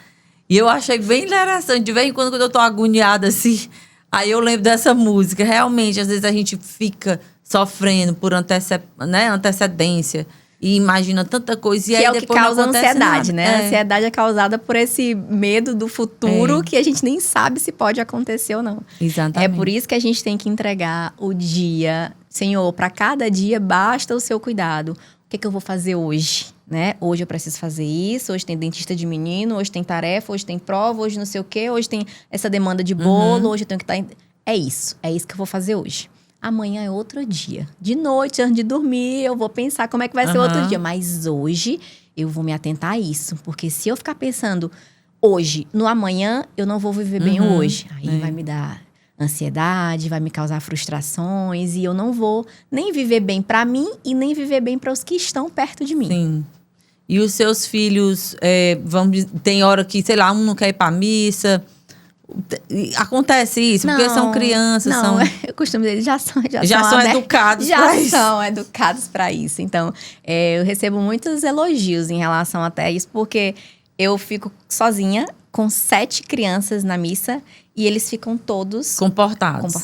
Speaker 2: E eu achei bem interessante. De vez em quando eu tô agoniada assim, aí eu lembro dessa música. Realmente, às vezes a gente fica sofrendo por antecedência e imagina tanta coisa. E
Speaker 1: que
Speaker 2: aí
Speaker 1: é o que
Speaker 2: depois
Speaker 1: causa
Speaker 2: não acontece
Speaker 1: ansiedade,
Speaker 2: nada.
Speaker 1: né? A ansiedade é causada por esse medo do futuro que a gente nem sabe se pode acontecer ou não.
Speaker 2: Exatamente.
Speaker 1: É por isso que a gente tem que entregar o dia. Senhor, para cada dia basta o seu cuidado. O que eu vou fazer hoje, né? Hoje eu preciso fazer isso, hoje tem dentista de menino, hoje tem tarefa, hoje tem prova, hoje não sei o quê, hoje tem essa demanda de bolo, hoje eu tenho que estar... É isso que eu vou fazer hoje. Amanhã é outro dia. De noite, antes de dormir, eu vou pensar como é que vai ser outro dia. Mas hoje, eu vou me atentar a isso. Porque se eu ficar pensando hoje, no amanhã, eu não vou viver bem hoje. Aí vai me dar ansiedade, vai me causar frustrações. E eu não vou nem viver bem para mim e nem viver bem para os que estão perto de mim.
Speaker 2: Sim. E os seus filhos, tem hora que, sei lá, um não quer ir pra missa... Acontece isso, porque são crianças.
Speaker 1: Eu costumo dizer, já são
Speaker 2: educados para isso.
Speaker 1: Já são educados para isso. Então, eu recebo muitos elogios em relação até isso, porque eu fico sozinha com 7 crianças na missa e eles ficam todos comportados.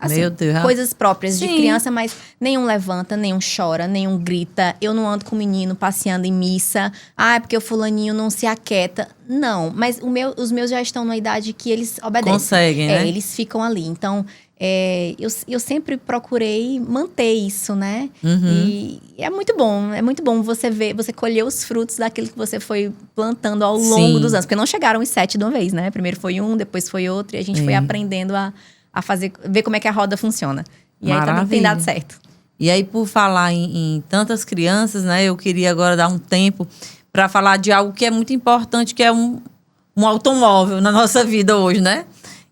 Speaker 1: Assim,
Speaker 2: meu Deus.
Speaker 1: Coisas próprias de criança, mas nenhum levanta, nenhum chora, nenhum grita. Eu não ando com o menino passeando em missa. É porque o fulaninho não se aquieta. Não, mas os meus já estão numa idade que eles obedecem.
Speaker 2: Conseguem, né?
Speaker 1: Eles ficam ali. Então, eu sempre procurei manter isso, né? E é muito bom você colher os frutos daquilo que você foi plantando ao longo dos anos. Porque não chegaram os 7 de uma vez, né? Primeiro foi um, depois foi outro. E a gente foi aprendendo a fazer, ver como é que a roda funciona. E aí também tem dado certo.
Speaker 2: E aí, por falar em tantas crianças, né? Eu queria agora dar um tempo para falar de algo que é muito importante, que é um automóvel na nossa vida hoje, né?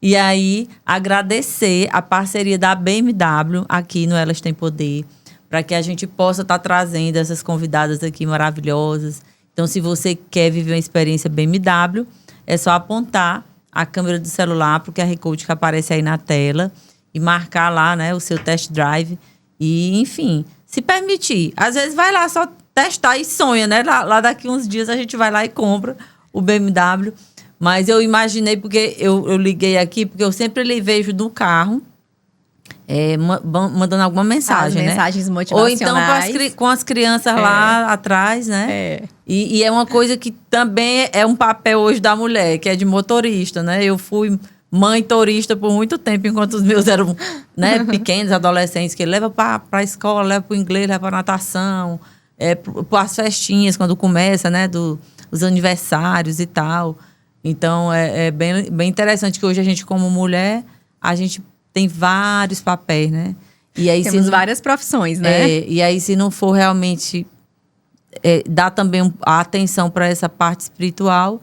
Speaker 2: E aí, agradecer a parceria da BMW aqui no Elas Têm Poder, para que a gente possa estar trazendo essas convidadas aqui maravilhosas. Então, se você quer viver uma experiência BMW, é só apontar a câmera do celular para o QR Code que aparece aí na tela e marcar lá, né, o seu test drive. E, enfim, se permitir. Às vezes vai lá só testar e sonha, né? Lá daqui uns dias a gente vai lá e compra o BMW. Mas eu imaginei, porque eu liguei aqui, porque eu sempre lhe vejo no carro, mandando alguma mensagem, né?
Speaker 1: Mensagens motivacionais.
Speaker 2: Ou então com as crianças lá atrás, né? E é uma coisa que também é um papel hoje da mulher, que é de motorista, né? Eu fui mãe turista por muito tempo, enquanto os meus eram, né, pequenos, adolescentes, que leva para a escola, leva para o inglês, leva para natação, para as festinhas, quando começa, né? Os aniversários e tal. Então, é bem interessante que hoje a gente, como mulher, a gente tem vários papéis, né? E aí,
Speaker 1: temos várias profissões, né?
Speaker 2: E aí, se não for realmente dar também a atenção para essa parte espiritual,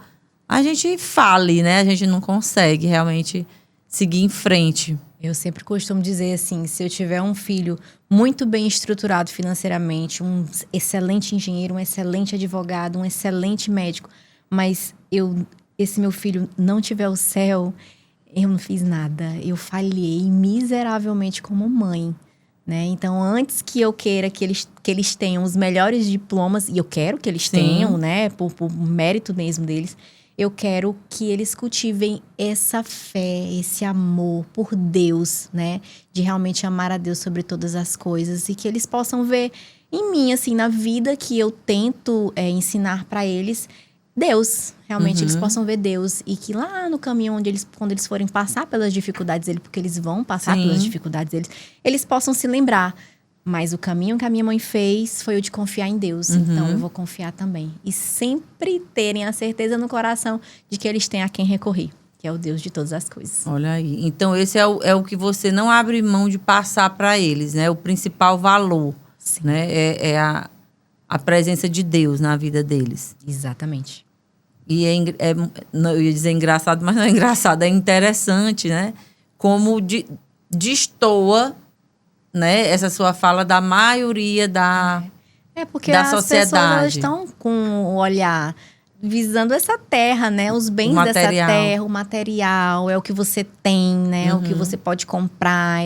Speaker 2: a gente fale, né? A gente não consegue realmente seguir em frente.
Speaker 1: Eu sempre costumo dizer assim, se eu tiver um filho muito bem estruturado financeiramente, um excelente engenheiro, um excelente advogado, um excelente médico, mas esse meu filho não tiver o céu, eu não fiz nada. Eu falhei miseravelmente como mãe, né? Então, antes que eu queira que eles tenham os melhores diplomas, e eu quero que eles tenham, né? Por mérito mesmo deles, eu quero que eles cultivem essa fé, esse amor por Deus, né? De realmente amar a Deus sobre todas as coisas. E que eles possam ver em mim, assim, na vida que eu tento ensinar para eles, Deus. Realmente eles possam ver Deus. E que lá no caminho, quando eles forem passar pelas dificuldades deles, porque eles vão passar pelas dificuldades deles, eles possam se lembrar. Mas o caminho que a minha mãe fez foi o de confiar em Deus. Então, eu vou confiar também. E sempre terem a certeza no coração de que eles têm a quem recorrer. Que é o Deus de todas as coisas.
Speaker 2: Olha aí. Então, esse é o que você não abre mão de passar para eles, né? O principal valor,
Speaker 1: Sim.
Speaker 2: né? É a presença de Deus na vida deles.
Speaker 1: Exatamente.
Speaker 2: E eu ia dizer engraçado, mas não é engraçado. É interessante, né? Como destoa, né, essa sua fala da maioria
Speaker 1: porque
Speaker 2: da
Speaker 1: as
Speaker 2: sociedade.
Speaker 1: pessoas elas estão com o olhar visando essa terra, né? Os bens dessa terra, o material, é o que você tem, né? O que você pode comprar.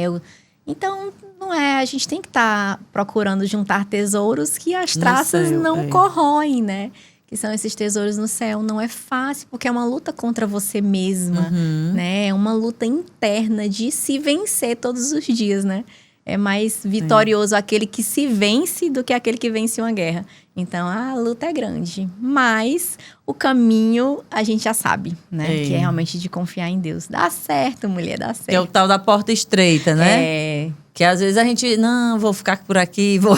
Speaker 1: Então, não é. A gente tem que estar procurando juntar tesouros que as traças não corroem, né? Que são esses tesouros no céu. Não é fácil, porque é uma luta contra você mesma, né? É uma luta interna de se vencer todos os dias, né? É mais vitorioso aquele que se vence do que aquele que vence uma guerra. Então, a luta é grande. Mas o caminho a gente já sabe, né? Que é realmente de confiar em Deus. Dá certo, mulher, dá certo.
Speaker 2: Que é o tal da porta estreita, né? Que às vezes a gente, não, vou ficar por aqui, vou...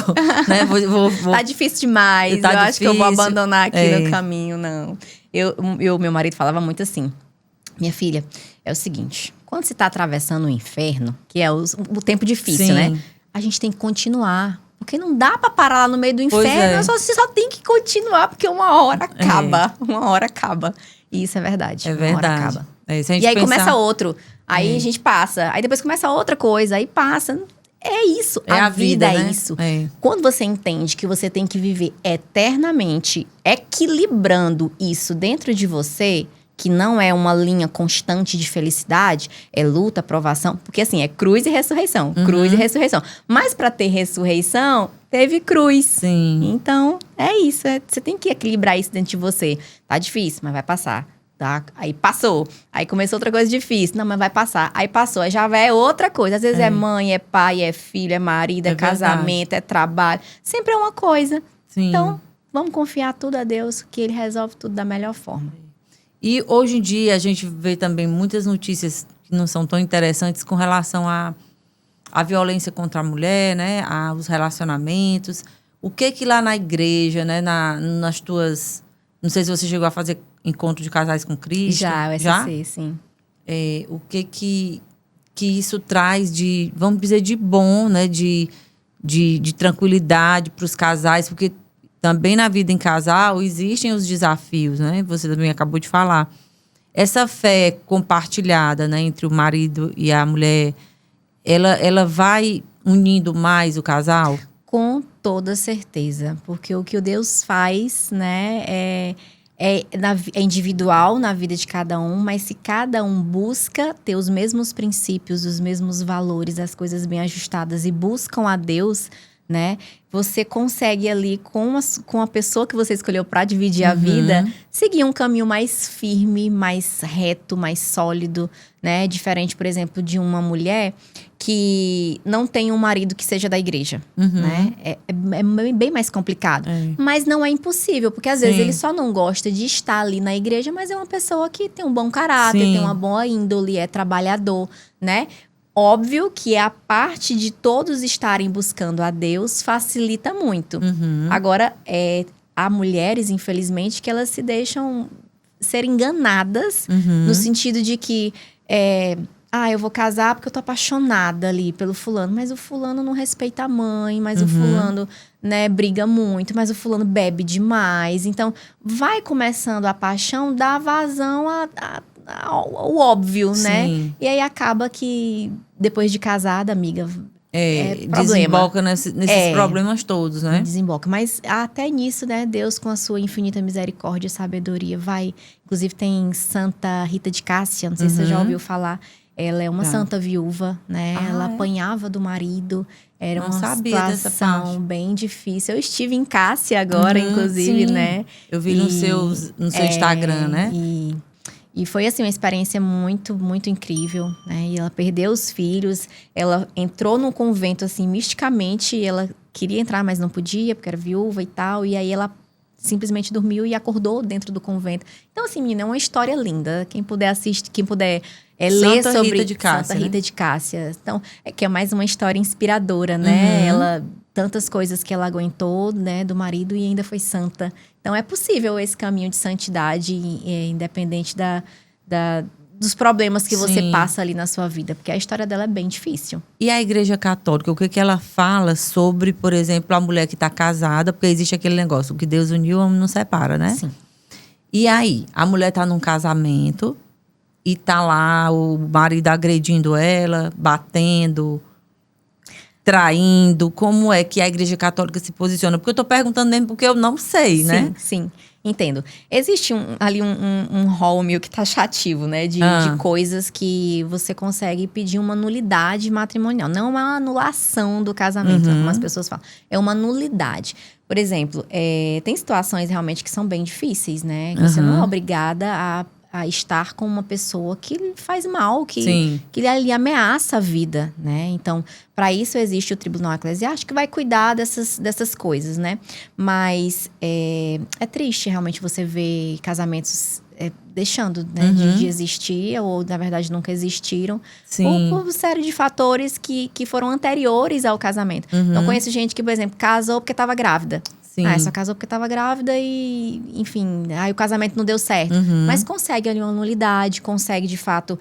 Speaker 2: né? vou...
Speaker 1: Tá difícil demais.
Speaker 2: Tá
Speaker 1: eu acho que eu vou abandonar aqui no caminho, não. Meu marido falava muito assim. Minha filha, é o seguinte... Quando você está atravessando o inferno, que é o tempo difícil, né? A gente tem que continuar. Porque não dá para parar lá no meio do inferno. Você só tem que continuar, porque uma hora acaba. Uma hora acaba. E isso é verdade.
Speaker 2: É verdade.
Speaker 1: Uma hora acaba.
Speaker 2: E
Speaker 1: aí começa outro. Aí a gente passa. Aí depois começa outra coisa. Aí passa. É isso. A vida
Speaker 2: né?
Speaker 1: É isso. Quando você entende que você tem que viver eternamente, equilibrando isso dentro de você... que não é uma linha constante de felicidade, é luta, provação. Porque assim, é cruz e ressurreição. Cruz e ressurreição. Mas para ter ressurreição, teve cruz.
Speaker 2: Sim.
Speaker 1: Então, é isso. Você tem que equilibrar isso dentro de você. Tá difícil, mas vai passar. Tá? Aí passou. Aí começou outra coisa difícil. Não, mas vai passar. Aí passou. Aí já é outra coisa. Às vezes é mãe, é pai, é filho, é marido, é casamento, é trabalho. Sempre é uma coisa.
Speaker 2: Sim.
Speaker 1: Então, vamos confiar tudo a Deus, que Ele resolve tudo da melhor forma.
Speaker 2: E hoje em dia a gente vê também muitas notícias que não são tão interessantes com relação à violência contra a mulher, né? Os relacionamentos. O que lá na igreja, né? Nas tuas... Não sei se você chegou a fazer encontro de casais com Cristo.
Speaker 1: Já, o SC, sim.
Speaker 2: O que isso traz de, vamos dizer, de bom, né? De tranquilidade para os casais, porque... Também na vida em casal existem os desafios, né? Você também acabou de falar. Essa fé compartilhada, né, entre o marido e a mulher, ela vai unindo mais o casal?
Speaker 1: Com toda certeza. Porque o que o Deus faz, né, é individual na vida de cada um, mas se cada um busca ter os mesmos princípios, os mesmos valores, as coisas bem ajustadas e buscam a Deus... né? Você consegue ali, com a pessoa que você escolheu para dividir a vida, seguir um caminho mais firme, mais reto, mais sólido, né? Diferente, por exemplo, de uma mulher que não tem um marido que seja da igreja, né? É bem mais complicado. Mas não é impossível, porque às vezes ele só não gosta de estar ali na igreja, mas é uma pessoa que tem um bom caráter, tem uma boa índole, é trabalhador, né? Óbvio que a parte de todos estarem buscando a Deus facilita muito. Agora, há mulheres, infelizmente, que elas se deixam ser enganadas no sentido de que... eu vou casar porque eu tô apaixonada ali pelo fulano. Mas o fulano não respeita a mãe, mas o fulano, né, briga muito, mas o fulano bebe demais. Então, vai começando a paixão, dá vazão o óbvio, né?
Speaker 2: Sim.
Speaker 1: E aí acaba que, depois de casada, amiga, problema.
Speaker 2: Desemboca nesses problemas todos, né?
Speaker 1: Desemboca. Mas até nisso, né? Deus, com a sua infinita misericórdia e sabedoria, vai. Inclusive, tem Santa Rita de Cássia, não sei se você já ouviu falar. Ela é uma santa viúva, né? Ela apanhava do marido. Era uma situação bem difícil. Eu estive em Cássia agora, inclusive,
Speaker 2: sim.
Speaker 1: né?
Speaker 2: Eu vi no seu Instagram, né?
Speaker 1: E foi, assim, uma experiência muito, muito incrível, né? E ela perdeu os filhos. Ela entrou num convento, assim, misticamente. Ela queria entrar, mas não podia, porque era viúva e tal. E aí ela simplesmente dormiu e acordou dentro do convento. Então, assim, menina, é uma história linda. Quem puder assistir, quem puder ler sobre
Speaker 2: Rita de Cássia,
Speaker 1: Santa Rita de Cássia. Então, que é mais uma história inspiradora, né? Ela, tantas coisas que ela aguentou, né, do marido e ainda foi santa. Então, é possível esse caminho de santidade, independente dos problemas que você passa ali na sua vida. Porque a história dela é bem difícil.
Speaker 2: E a Igreja Católica, o que ela fala sobre, por exemplo, a mulher que está casada? Porque existe aquele negócio, o que Deus uniu, o homem não separa, né?
Speaker 1: Sim.
Speaker 2: E aí, a mulher está num casamento e tá lá o marido agredindo ela, batendo, traindo. Como é que a Igreja Católica se posiciona? Porque eu tô perguntando mesmo porque eu não sei, né?
Speaker 1: Sim, entendo. Existe ali um rol meio que taxativo, né? De coisas que você consegue pedir uma nulidade matrimonial. Não uma anulação do casamento, como as pessoas falam. É uma nulidade. Por exemplo, tem situações realmente que são bem difíceis, né? Que você não é obrigada a estar com uma pessoa que lhe faz mal, que lhe ameaça a vida, né? Então, para isso existe o Tribunal Eclesiástico que vai cuidar dessas coisas, né? Mas é triste realmente você ver casamentos deixando, né, de existir, ou na verdade nunca existiram, por série de fatores que foram anteriores ao casamento. Então, conheço gente que, por exemplo, casou porque estava grávida. Só casou porque estava grávida e, enfim, aí o casamento não deu certo. Mas consegue ali uma nulidade, consegue, de fato,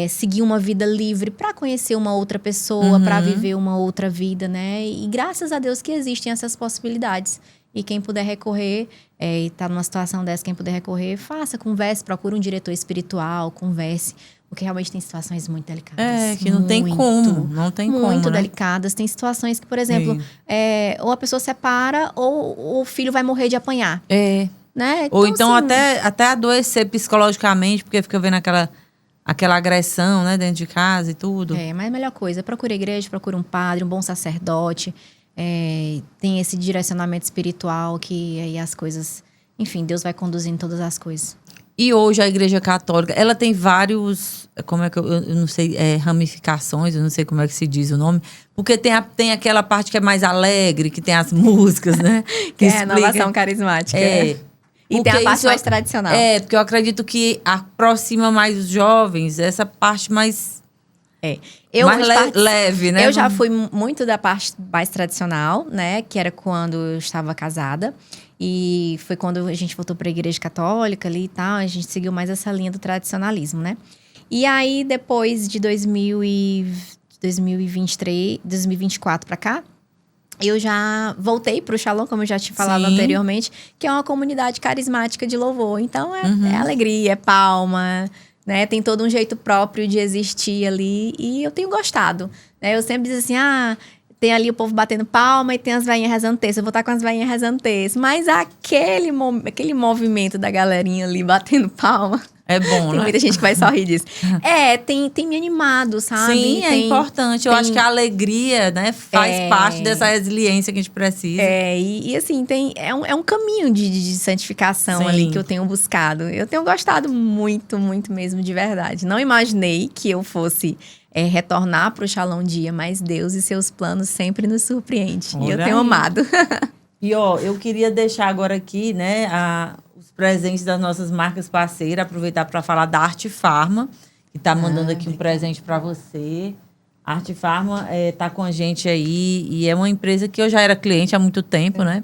Speaker 1: seguir uma vida livre para conhecer uma outra pessoa, para viver uma outra vida, né? E graças a Deus que existem essas possibilidades. E quem puder recorrer, e tá numa situação dessa, quem puder recorrer, faça, converse, procure um diretor espiritual, converse. Porque realmente tem situações muito delicadas.
Speaker 2: Que não tem como. Não tem como,
Speaker 1: muito
Speaker 2: né?
Speaker 1: delicadas. Tem situações que, por exemplo, ou a pessoa separa ou o filho vai morrer de apanhar. Né?
Speaker 2: Ou então
Speaker 1: assim,
Speaker 2: até adoecer psicologicamente, porque fica vendo aquela agressão, né, dentro de casa e tudo.
Speaker 1: Mas a melhor coisa, procure a igreja, procure um padre, um bom sacerdote. Tem esse direcionamento espiritual que aí as coisas... Enfim, Deus vai conduzindo todas as coisas.
Speaker 2: E hoje a Igreja Católica, ela tem vários, como é que eu não sei, ramificações, eu não sei como é que se diz o nome, porque tem aquela parte que é mais alegre, que tem as músicas, né?
Speaker 1: Que é a renovação carismática. E tem a parte mais tradicional.
Speaker 2: Porque eu acredito que aproxima mais os jovens, essa parte mais... leve, né?
Speaker 1: Eu já fui muito da parte mais tradicional, né? Que era quando eu estava casada. E foi quando a gente voltou para a Igreja Católica ali e tal. A gente seguiu mais essa linha do tradicionalismo, né? E aí, depois de 2023, 2024 para cá, eu já voltei para o Shalom, como eu já tinha falado anteriormente, que é uma comunidade carismática de louvor. Então, é alegria, é palma... Né? Tem todo um jeito próprio de existir ali. E eu tenho gostado. Né? Eu sempre digo assim, tem ali o povo batendo palma e tem as velhinhas rezando texto. Eu vou estar com as velhinhas rezando texto. Mas aquele movimento da galerinha ali batendo palma...
Speaker 2: É bom,
Speaker 1: tem muita gente que vai sorrir disso. Tem me animado, sabe?
Speaker 2: Sim, é importante. Eu acho que a alegria, né, faz parte dessa resiliência que a gente precisa.
Speaker 1: E assim, é um caminho de santificação ali que eu tenho buscado. Eu tenho gostado muito, muito mesmo, de verdade. Não imaginei que eu fosse retornar para o Shalom um dia, mas Deus e seus planos sempre nos surpreendem. E eu tenho amado.
Speaker 2: E eu queria deixar agora aqui, né, os presentes das nossas marcas parceiras, aproveitar para falar da Arte Farma, que está mandando aqui um presente para você. A Arte Farma tá com a gente aí e é uma empresa que eu já era cliente há muito tempo, né?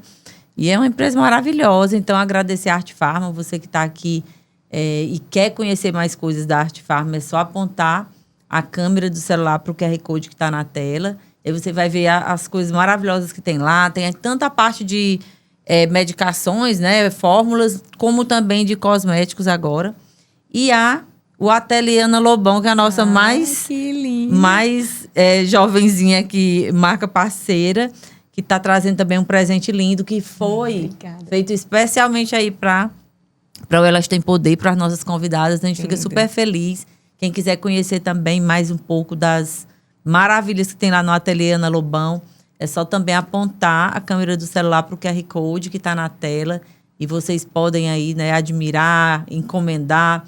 Speaker 2: E é uma empresa maravilhosa, então agradecer a Arte Farma, você que está aqui e quer conhecer mais coisas da Arte Farma, é só apontar a câmera do celular para o QR Code que está na tela. Aí você vai ver as coisas maravilhosas que tem lá. Tem tanta parte de medicações, né, fórmulas, como também de cosméticos agora. E o Ateliê Ana Lobão, que é a nossa mais jovenzinha aqui, marca parceira, que está trazendo também um presente lindo, que foi feito especialmente aí para o Elas Têm Poder, para as nossas convidadas. A gente fica super feliz. Quem quiser conhecer também mais um pouco das maravilhas que tem lá no Ateliê Ana Lobão, é só também apontar a câmera do celular para o QR Code que está na tela e vocês podem aí, né, admirar, encomendar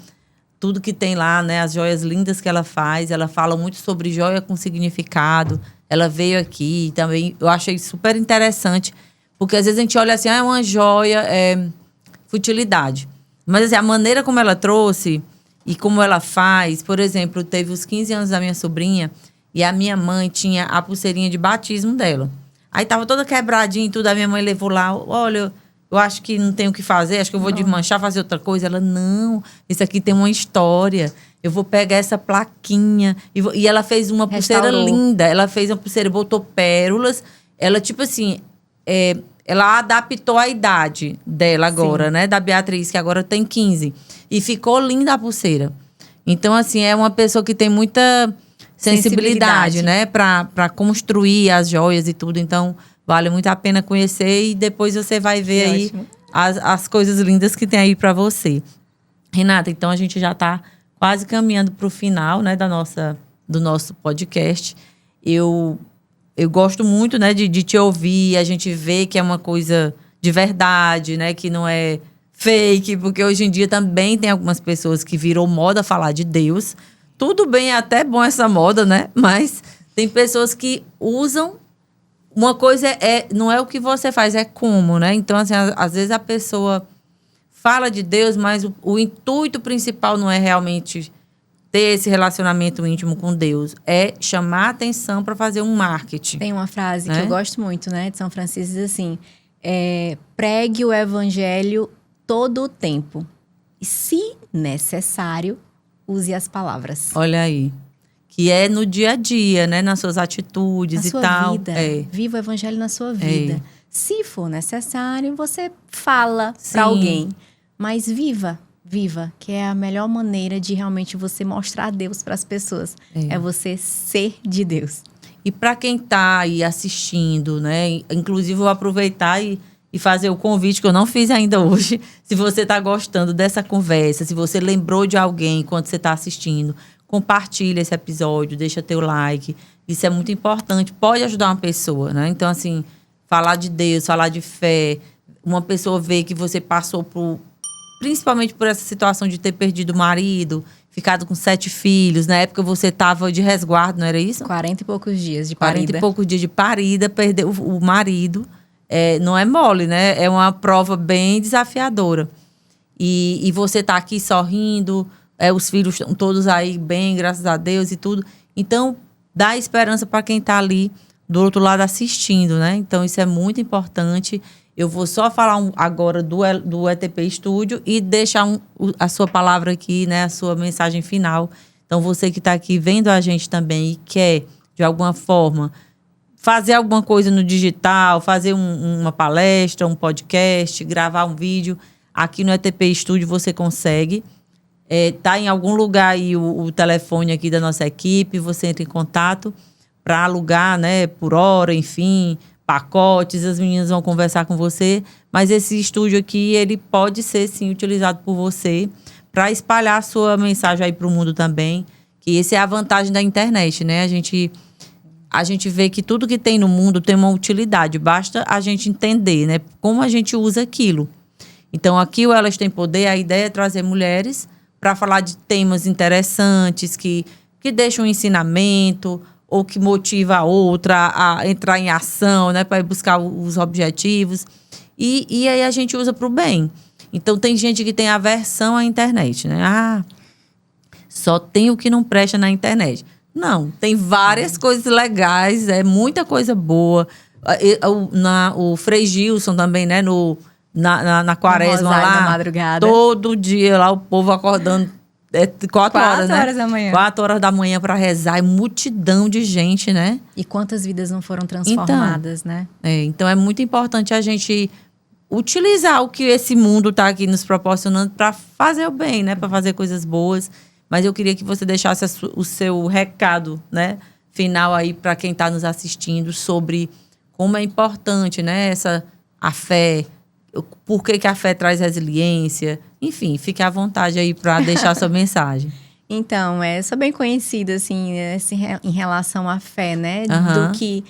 Speaker 2: tudo que tem lá, né, as joias lindas que ela faz. Ela fala muito sobre joia com significado. Ela veio aqui também, eu achei super interessante, porque às vezes a gente olha assim, é uma joia, é futilidade. Mas assim, a maneira como ela trouxe e como ela faz, por exemplo, teve os 15 anos da minha sobrinha e a minha mãe tinha a pulseirinha de batismo dela. Aí tava toda quebradinha e tudo, a minha mãe levou lá, olha, eu acho que não tenho o que fazer, acho que eu vou desmanchar, fazer outra coisa. Ela, não, isso aqui tem uma história. Eu vou pegar essa plaquinha. E ela fez uma pulseira linda. Ela fez uma pulseira, botou pérolas. Ela, tipo assim, ela adaptou a idade dela agora, né? Da Beatriz, que agora tem 15. E ficou linda a pulseira. Então, assim, é uma pessoa que tem muita sensibilidade, né? Pra construir as joias e tudo. Então, vale muito a pena conhecer. E depois você vai ver aí as coisas lindas que tem aí pra você. Renata, então a gente já tá quase caminhando para o final, né, do nosso podcast. Eu gosto muito, né, de te ouvir, a gente vê que é uma coisa de verdade, né, que não é fake, porque hoje em dia também tem algumas pessoas que virou moda falar de Deus. Tudo bem, é até bom essa moda, né, mas tem pessoas que usam. Uma coisa não é o que você faz, é como, né? Então, assim, às vezes a pessoa fala de Deus, mas o intuito principal não é realmente ter esse relacionamento íntimo com Deus. É chamar a atenção para fazer um marketing.
Speaker 1: Tem uma frase que eu gosto muito, né? De São Francisco, diz assim, pregue o evangelho todo o tempo. E, se necessário, use as palavras.
Speaker 2: Olha aí. Que é no dia a dia, né? Nas suas atitudes e tal.
Speaker 1: Na sua vida. Viva o evangelho na sua vida. Se for necessário, você fala para alguém. Mas viva, que é a melhor maneira de realmente você mostrar Deus para as pessoas. É você ser de Deus.
Speaker 2: E para quem tá aí assistindo, né? Inclusive, eu vou aproveitar e fazer o convite que eu não fiz ainda hoje. Se você tá gostando dessa conversa, se você lembrou de alguém enquanto você tá assistindo, compartilha esse episódio, deixa teu like. Isso é muito importante. Pode ajudar uma pessoa, né? Então, assim, falar de Deus, falar de fé. Uma pessoa vê que você passou principalmente por essa situação de ter perdido o marido, ficado com 7 filhos. Na época você estava de resguardo, não era isso?
Speaker 1: 40 e poucos dias de parida.
Speaker 2: 40 e poucos dias de parida, perdeu o marido. Não é mole, né? É uma prova bem desafiadora. E você tá aqui sorrindo, os filhos estão todos aí bem, graças a Deus e tudo. Então, dá esperança para quem tá ali do outro lado assistindo, né? Então, isso é muito importante. Eu vou só falar agora do ETP Studio e deixar a sua palavra aqui, né? A sua mensagem final. Então, você que está aqui vendo a gente também e quer, de alguma forma, fazer alguma coisa no digital, fazer uma palestra, um podcast, gravar um vídeo, aqui no ETP Studio você consegue. Tá em algum lugar aí o telefone aqui da nossa equipe, você entra em contato para alugar, né? Por hora, enfim, pacotes, as meninas vão conversar com você, mas esse estúdio aqui, ele pode ser, sim, utilizado por você para espalhar a sua mensagem aí para o mundo também, que essa é a vantagem da internet, né? A gente vê que tudo que tem no mundo tem uma utilidade, basta a gente entender, né? Como a gente usa aquilo. Então, aqui o Elas Têm Poder, a ideia é trazer mulheres para falar de temas interessantes, que deixam um ensinamento, ou que motiva a outra a entrar em ação, né, para ir buscar os objetivos. E aí a gente usa para o bem. Então, tem gente que tem aversão à internet, né? Só tem o que não presta na internet. Não, tem várias coisas legais, muita coisa boa. O Frei Gilson também, né, na quaresma lá,
Speaker 1: na madrugada.
Speaker 2: Todo dia lá, o povo acordando 4 horas, né?
Speaker 1: 4 horas da manhã.
Speaker 2: 4 horas da manhã para rezar. É multidão de gente, né?
Speaker 1: E quantas vidas não foram transformadas, né?
Speaker 2: Então é muito importante a gente utilizar o que esse mundo está aqui nos proporcionando para fazer o bem, né? Para fazer coisas boas. Mas eu queria que você deixasse o seu recado, né, final aí para quem está nos assistindo sobre como é importante, né, a fé, por que a fé traz resiliência. Enfim, fique à vontade aí para deixar sua mensagem.
Speaker 1: Então, sou bem conhecida, assim, em relação à fé, né?
Speaker 2: Uhum.
Speaker 1: Do que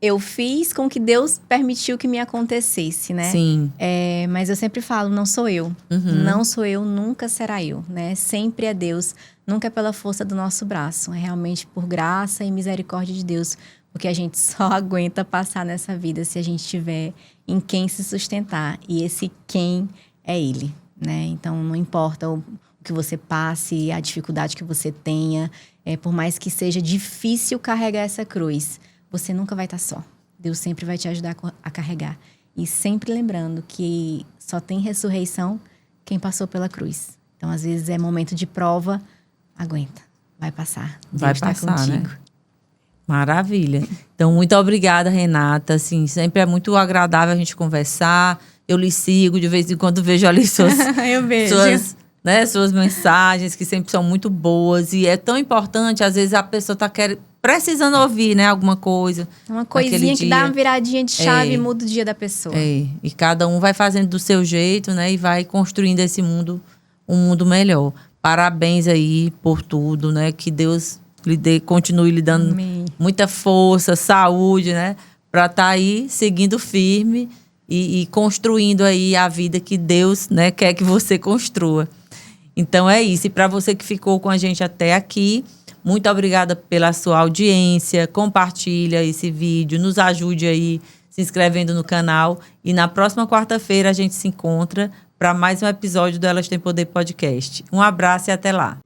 Speaker 1: eu fiz com que Deus permitiu que me acontecesse, né?
Speaker 2: Sim.
Speaker 1: Mas eu sempre falo, não sou eu.
Speaker 2: Uhum.
Speaker 1: Não sou eu, nunca será eu, né? Sempre é Deus, nunca é pela força do nosso braço. É realmente por graça e misericórdia de Deus. Porque a gente só aguenta passar nessa vida se a gente tiver em quem se sustentar. E esse quem é Ele, né? Então, não importa o que você passe, a dificuldade que você tenha. Por mais que seja difícil carregar essa cruz, você nunca vai estar só. Deus sempre vai te ajudar a carregar. E sempre lembrando que só tem ressurreição quem passou pela cruz. Então, às vezes, é momento de prova. Aguenta. Vai passar.
Speaker 2: Vai
Speaker 1: Deus
Speaker 2: passar,
Speaker 1: está contigo.
Speaker 2: né? Maravilha. Então, muito obrigada, Renata. Assim, sempre é muito agradável a gente conversar. Eu lhe sigo, de vez em quando vejo ali
Speaker 1: Eu vejo.
Speaker 2: suas mensagens, que sempre são muito boas. E é tão importante, às vezes a pessoa está precisando ouvir, né, alguma coisa.
Speaker 1: Uma coisinha que dá uma viradinha de chave e muda o dia da pessoa.
Speaker 2: E cada um vai fazendo do seu jeito, né, e vai construindo esse mundo, um mundo melhor. Parabéns aí por tudo, né, que Deus continue lhe dando
Speaker 1: Amém.
Speaker 2: Muita força, saúde, né, para estar aí seguindo firme e construindo aí a vida que Deus, né, quer que você construa. Então é isso. E para você que ficou com a gente até aqui, muito obrigada pela sua audiência. Compartilha esse vídeo, nos ajude aí se inscrevendo no canal. E na próxima quarta-feira a gente se encontra para mais um episódio do Elas Têm Poder Podcast. Um abraço e até lá.